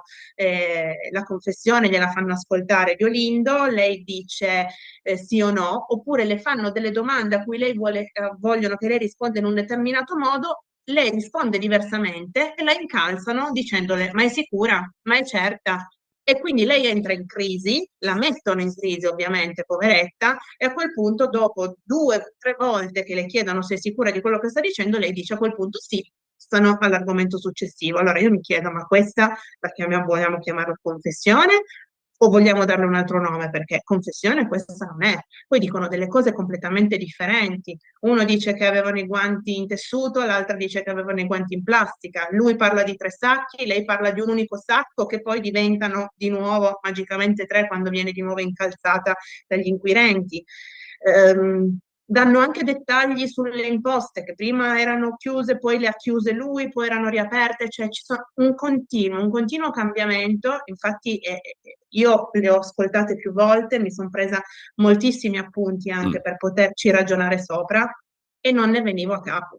la confessione, gliela fanno ascoltare di Olindo, lei dice sì o no, oppure le fanno delle domande a cui vogliono che lei risponda in un determinato modo. Lei risponde diversamente e la incalzano dicendole: ma è sicura? Ma è certa? E quindi lei entra in crisi, la mettono in crisi ovviamente, poveretta, e a quel punto, dopo 2 o 3 volte che le chiedono se è sicura di quello che sta dicendo, lei dice a quel punto sì, stanno all'argomento successivo. Allora io mi chiedo: ma questa vogliamo chiamarla confessione o vogliamo darle un altro nome? Perché confessione questa non è. Poi dicono delle cose completamente differenti. Uno dice che avevano i guanti in tessuto, l'altra dice che avevano i guanti in plastica. Lui parla di 3 sacchi, lei parla di un unico sacco, che poi diventano di nuovo magicamente 3 quando viene di nuovo incalzata dagli inquirenti. Danno anche dettagli sulle imposte, che prima erano chiuse, poi le ha chiuse lui, poi erano riaperte, cioè ci sono un continuo cambiamento. Infatti io le ho ascoltate più volte, mi sono presa moltissimi appunti anche per poterci ragionare sopra, e non ne venivo a capo.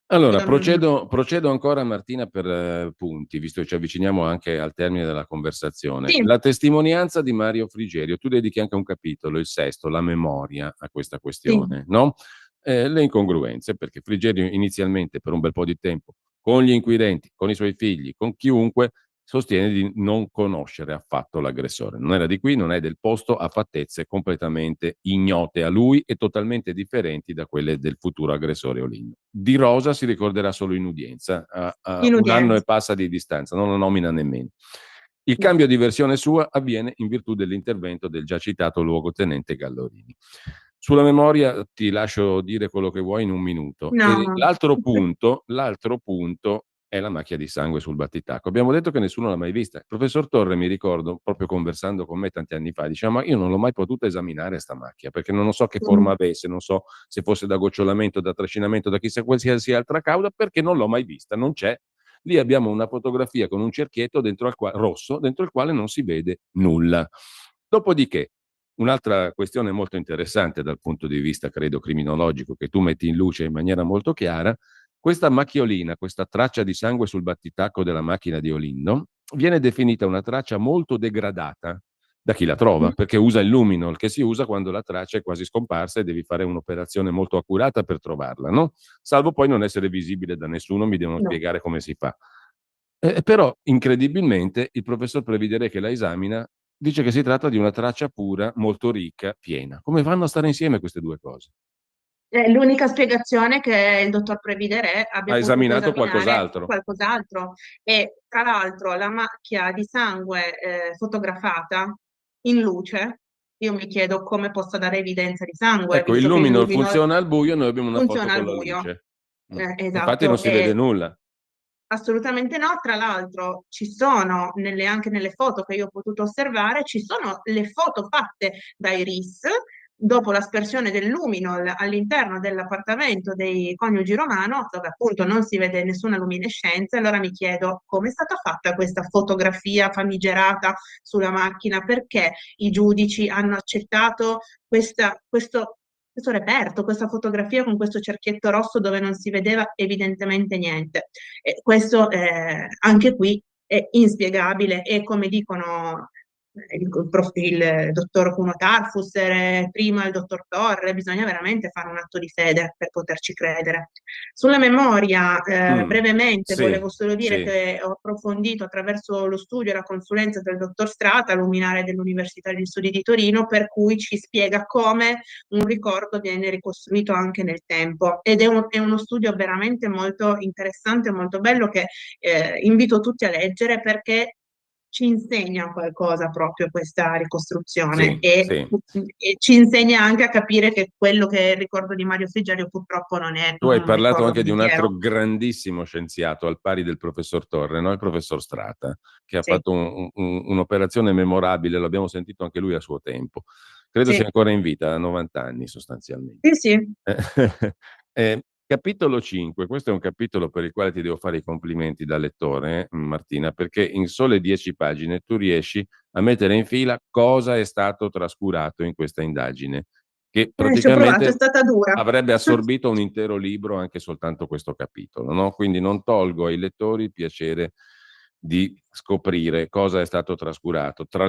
Allora, Non- procedo ancora, Martina, per punti, visto che ci avviciniamo anche al termine della conversazione. Sì, La testimonianza di Mario Frigerio, tu dedichi anche un capitolo, il sesto, la memoria, a questa sì. questione, no? Le incongruenze, perché Frigerio inizialmente, per un bel po' di tempo, con gli inquirenti, con i suoi figli, con chiunque, sostiene di non conoscere affatto l'aggressore. Non era di qui, non è del posto, ha fattezze completamente ignote a lui e totalmente differenti da quelle del futuro aggressore Olindo. Di Rosa si ricorderà solo in udienza, a In 1 anno e udienza. passa di distanza, non lo nomina nemmeno. Il No. cambio di versione sua avviene in virtù dell'intervento del già citato luogotenente Gallorini. Sulla memoria ti lascio dire quello che vuoi in un minuto. E No. l'altro punto è la macchia di sangue sul battitacco. Abbiamo detto che nessuno l'ha mai vista. Il professor Torre, mi ricordo, proprio conversando con me tanti anni fa, diceva: ma io non l'ho mai potuta esaminare sta macchia, perché non so che forma avesse, non so se fosse da gocciolamento, da trascinamento, da chissà qualsiasi altra causa, perché non l'ho mai vista, non c'è. Lì abbiamo una fotografia con un cerchietto rosso, dentro il quale non si vede nulla. Dopodiché, un'altra questione molto interessante dal punto di vista, credo, criminologico, che tu metti in luce in maniera molto chiara: questa macchiolina, questa traccia di sangue sul battitacco della macchina di Olindo, viene definita una traccia molto degradata da chi la trova, perché usa il luminol, che si usa quando la traccia è quasi scomparsa e devi fare un'operazione molto accurata per trovarla, no? Salvo poi non essere visibile da nessuno, mi devono No. spiegare come si fa. Però, incredibilmente, il professor Previdere, che la esamina, dice che si tratta di una traccia pura, molto ricca, piena. Come fanno a stare insieme queste due cose? L'unica spiegazione è che il dottor Previdere abbia Ha potuto esaminato esaminare qualcos'altro. qualcos'altro, e tra l'altro la macchia di sangue fotografata in luce io mi chiedo come possa dare evidenza di sangue, Ecco, il visto che il luminol luminol funziona al buio, noi abbiamo una foto funziona al con la buio. luce. Infatti non Esatto, si vede nulla. assolutamente no. Tra l'altro ci sono anche nelle foto che io ho potuto osservare, ci sono le foto fatte dai RIS dopo l'aspersione del luminol all'interno dell'appartamento dei coniugi Romano, dove appunto non si vede nessuna luminescenza. Allora mi chiedo come è stata fatta questa fotografia famigerata sulla macchina, perché i giudici hanno accettato questo reperto, questa fotografia con questo cerchietto rosso dove non si vedeva evidentemente niente. E questo anche qui è inspiegabile, e come dicono il dottor Cuno Tarfus, prima il dottor Torre, bisogna veramente fare un atto di fede per poterci credere. Sulla memoria, brevemente, Sì, volevo solo dire sì. che ho approfondito attraverso lo studio e la consulenza del dottor Strata, luminare dell'Università degli Studi di Torino, per cui ci spiega come un ricordo viene ricostruito anche nel tempo, ed è uno studio veramente molto interessante e molto bello, che invito tutti a leggere, perché ci insegna qualcosa proprio questa ricostruzione, Sì, sì. e ci insegna anche a capire che quello che è il ricordo di Mario Frigerio purtroppo non è Tu hai un parlato ricordo anche di un altro veritiero. grandissimo scienziato, al pari del professor Torre, no? Il professor Strata, che ha Sì, fatto un'operazione memorabile, l'abbiamo sentito anche lui a suo tempo. Credo sia sì, ancora in vita, ha 90 anni sostanzialmente. sì, sì. Capitolo 5, questo è un capitolo per il quale ti devo fare i complimenti da lettore, Martina, perché in sole 10 pagine tu riesci a mettere in fila cosa è stato trascurato in questa indagine, che Ci ho provato, è praticamente stata dura. avrebbe assorbito un intero libro anche soltanto questo capitolo, no? Quindi non tolgo ai lettori il piacere di scoprire cosa è stato trascurato. Tra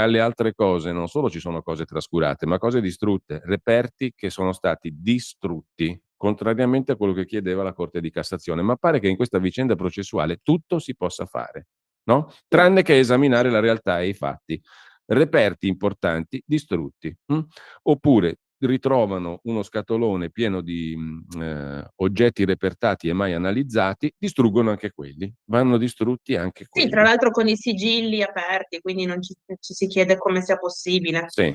le altre cose, non solo ci sono cose trascurate, ma cose distrutte, reperti che sono stati distrutti, contrariamente a quello che chiedeva la Corte di Cassazione. Ma pare che in questa vicenda processuale tutto si possa fare, no? Tranne che esaminare la realtà e i fatti. Reperti importanti distrutti. Oppure ritrovano uno scatolone pieno di oggetti repertati e mai analizzati, distruggono anche quelli, vanno distrutti anche Sì, tra quelli. l'altro con i sigilli aperti, quindi non ci si chiede come sia possibile. Sì.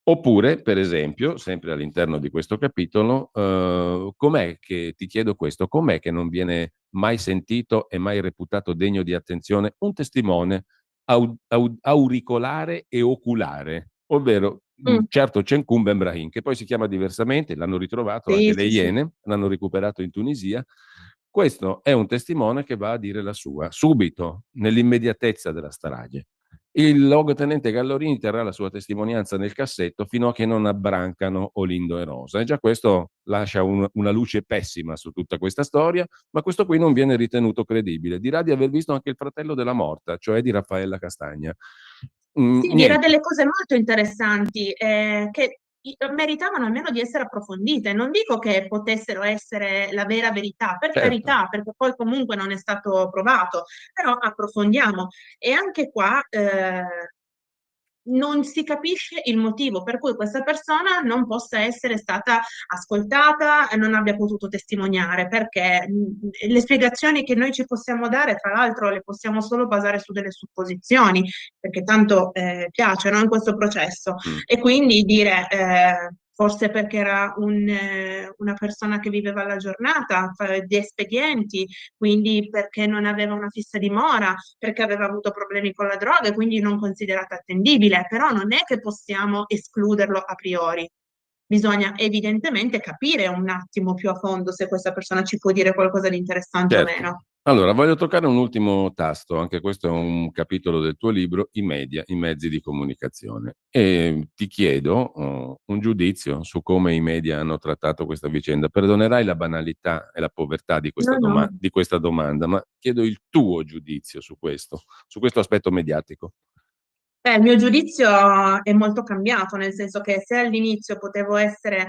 Oppure, per esempio, sempre all'interno di questo capitolo, com'è che, ti chiedo questo, com'è che non viene mai sentito e mai reputato degno di attenzione un testimone auricolare e oculare, ovvero Mm, certo Cenkum Ben Brahim, che poi si chiama diversamente, l'hanno ritrovato sì, anche le sì, sì. Iene, l'hanno recuperato in Tunisia. Questo è un testimone che va a dire la sua, subito, nell'immediatezza della strage. Il logotenente Gallorini terrà la sua testimonianza nel cassetto fino a che non abbrancano Olindo e Rosa. E già questo lascia una luce pessima su tutta questa storia, ma questo qui non viene ritenuto credibile. Dirà di aver visto anche il fratello della morta, cioè di Raffaella Castagna. Sì, dirà Niente. delle cose molto interessanti, che meritavano almeno di essere approfondite. Non dico che potessero essere la vera verità, per Certo. carità, perché poi comunque non è stato provato, però approfondiamo. E anche qua non si capisce il motivo per cui questa persona non possa essere stata ascoltata e non abbia potuto testimoniare, perché le spiegazioni che noi ci possiamo dare, tra l'altro, le possiamo solo basare su delle supposizioni, perché tanto piacciono in questo processo. Mm. E quindi dire forse perché era una persona che viveva la giornata, di espedienti, quindi perché non aveva una fissa dimora, perché aveva avuto problemi con la droga e quindi non considerata attendibile, però non è che possiamo escluderlo a priori. Bisogna evidentemente capire un attimo più a fondo se questa persona ci può dire qualcosa di interessante o Certo. meno. Allora, voglio toccare un ultimo tasto, anche questo è un capitolo del tuo libro, i media, i mezzi di comunicazione. E ti chiedo un giudizio su come i media hanno trattato questa vicenda. Perdonerai la banalità e la povertà di No, no. di questa domanda, ma chiedo il tuo giudizio su questo aspetto mediatico. Il mio giudizio è molto cambiato, nel senso che se all'inizio potevo essere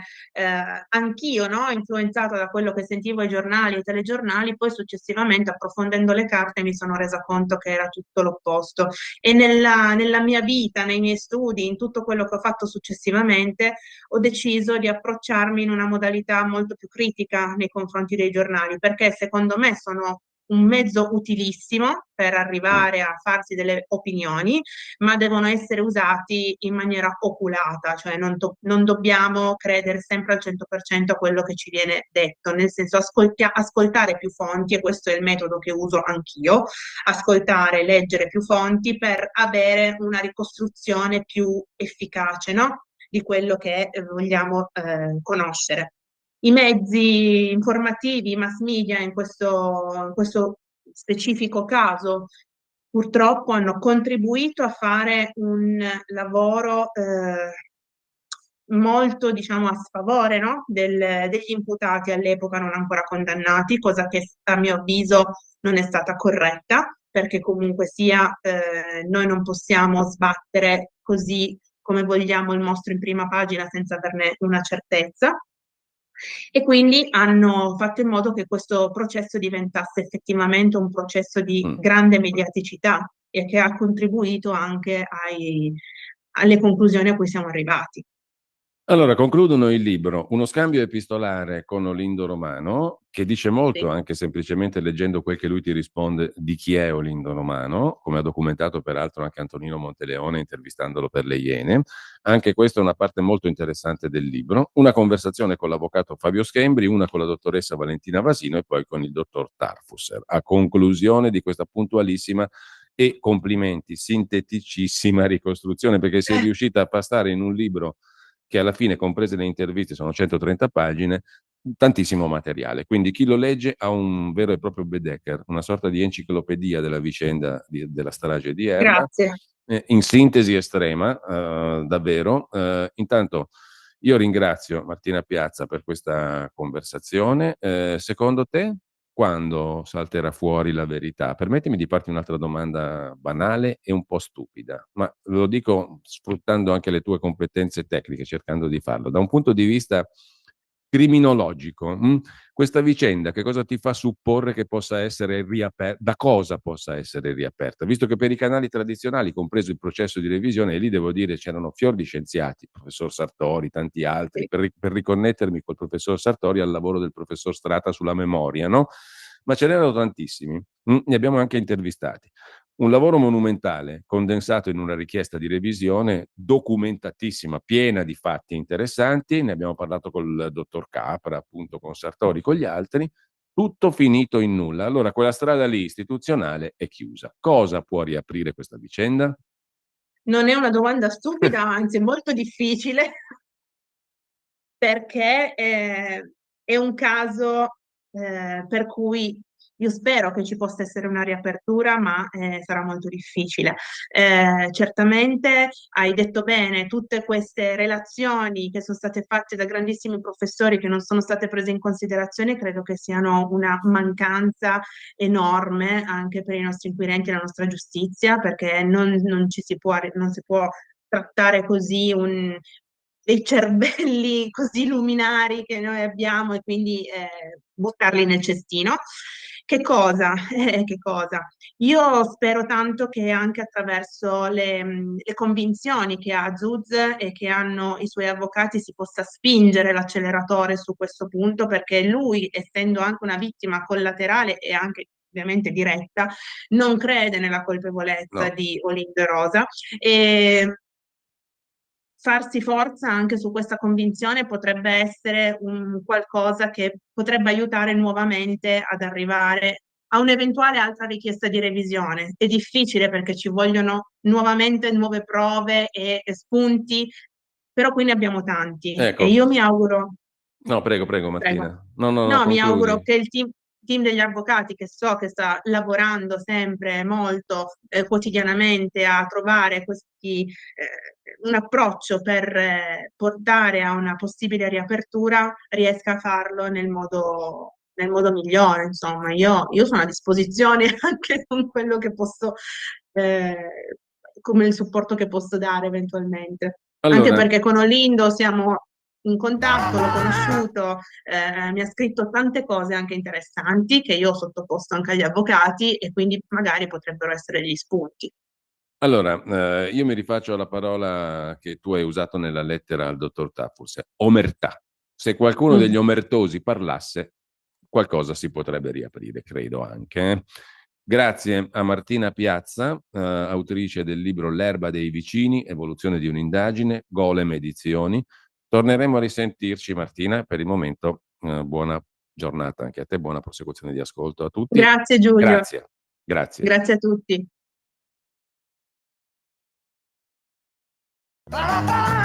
anch'io, no, influenzata da quello che sentivo ai giornali e ai telegiornali, poi successivamente, approfondendo le carte, mi sono resa conto che era tutto l'opposto. E nella mia vita, nei miei studi, in tutto quello che ho fatto successivamente, ho deciso di approcciarmi in una modalità molto più critica nei confronti dei giornali, perché secondo me sono un mezzo utilissimo per arrivare a farsi delle opinioni, ma devono essere usati in maniera oculata, cioè non dobbiamo credere sempre al 100% a quello che ci viene detto, nel senso ascoltare più fonti, e questo è il metodo che uso anch'io, ascoltare, leggere più fonti per avere una ricostruzione più efficace, no? Di quello che vogliamo conoscere. I mezzi informativi, i mass media in questo specifico caso purtroppo hanno contribuito a fare un lavoro molto, diciamo, a sfavore, no? Degli imputati all'epoca non ancora condannati, cosa che a mio avviso non è stata corretta, perché comunque sia noi non possiamo sbattere così come vogliamo il mostro in prima pagina senza averne una certezza. E quindi hanno fatto in modo che questo processo diventasse effettivamente un processo di grande mediaticità e che ha contribuito anche alle conclusioni a cui siamo arrivati. Allora, concludono il libro Uno scambio epistolare con Olindo Romano, che dice molto, Sì. anche semplicemente leggendo quel che lui ti risponde, di chi è Olindo Romano, come ha documentato peraltro anche Antonino Monteleone intervistandolo per Le Iene. Anche questa è una parte molto interessante del libro. Una conversazione con l'avvocato Fabio Schembri, una con la dottoressa Valentina Vasino e poi con il dottor Tarfusser. A conclusione di questa puntualissima e complimenti, sinteticissima ricostruzione, perché sei riuscita a passare in un libro che alla fine, comprese le interviste, sono 130 pagine, tantissimo materiale. Quindi chi lo legge ha un vero e proprio Bedecker, una sorta di enciclopedia della vicenda della strage di Erba, Grazie. in sintesi estrema, davvero. Intanto io ringrazio Martina Piazza per questa conversazione. Secondo te, quando salterà fuori la verità? Permettimi di farti un'altra domanda banale e un po' stupida, ma lo dico sfruttando anche le tue competenze tecniche, cercando di farlo. Da un punto di vista criminologico, questa vicenda che cosa ti fa supporre che possa essere riaperta? Da cosa possa essere riaperta? Visto che per i canali tradizionali, compreso il processo di revisione, e lì devo dire c'erano fior di scienziati, il professor Sartori, tanti altri, Sì. per riconnettermi col professor Sartori al lavoro del professor Strata sulla memoria, no? Ma ce n'erano tantissimi, ne abbiamo anche intervistati. Un lavoro monumentale, condensato in una richiesta di revisione documentatissima, piena di fatti interessanti. Ne abbiamo parlato col dottor Capra, appunto con Sartori, con gli altri. Tutto finito in nulla. Allora quella strada lì istituzionale è chiusa. Cosa può riaprire questa vicenda? Non è una domanda stupida, anzi è molto difficile, perché è un caso per cui io spero che ci possa essere una riapertura, ma sarà molto difficile. Certamente hai detto bene, tutte queste relazioni che sono state fatte da grandissimi professori che non sono state prese in considerazione, credo che siano una mancanza enorme anche per i nostri inquirenti e la nostra giustizia, perché non si può trattare così dei cervelli così luminari che noi abbiamo e quindi buttarli nel cestino. Che cosa? Che cosa? Io spero tanto che anche attraverso le convinzioni che ha Zuz e che hanno i suoi avvocati si possa spingere l'acceleratore su questo punto, perché lui, essendo anche una vittima collaterale e anche ovviamente diretta, non crede nella colpevolezza No. di Olindo Rosa e farsi forza anche su questa convinzione potrebbe essere un qualcosa che potrebbe aiutare nuovamente ad arrivare a un'eventuale altra richiesta di revisione. È difficile perché ci vogliono nuovamente nuove prove e spunti, però qui ne abbiamo tanti e Ecco. io mi auguro. No, prego, Martina. Prego. No, No, mi auguro concludi. che il team degli avvocati, che so che sta lavorando sempre molto quotidianamente a trovare un approccio per portare a una possibile riapertura, riesca a farlo nel modo migliore. Insomma, io sono a disposizione anche con quello che posso, come il supporto che posso dare eventualmente. Anche Allora, perché con Olindo siamo in contatto, l'ho conosciuto, mi ha scritto tante cose anche interessanti che io ho sottoposto anche agli avvocati e quindi magari potrebbero essere degli spunti. allora, io mi rifaccio alla parola che tu hai usato nella lettera al dottor Tarfus, omertà. Se qualcuno degli omertosi parlasse, qualcosa si potrebbe riaprire, credo anche. Grazie a Martina Piazza, autrice del libro L'erba dei vicini, evoluzione di un'indagine, Golem Edizioni. Torneremo a risentirci, Martina. Per il momento buona giornata anche a te, buona prosecuzione di ascolto a tutti. Grazie Giulio. Grazie. Grazie. Grazie a tutti. Ba-ba-ba.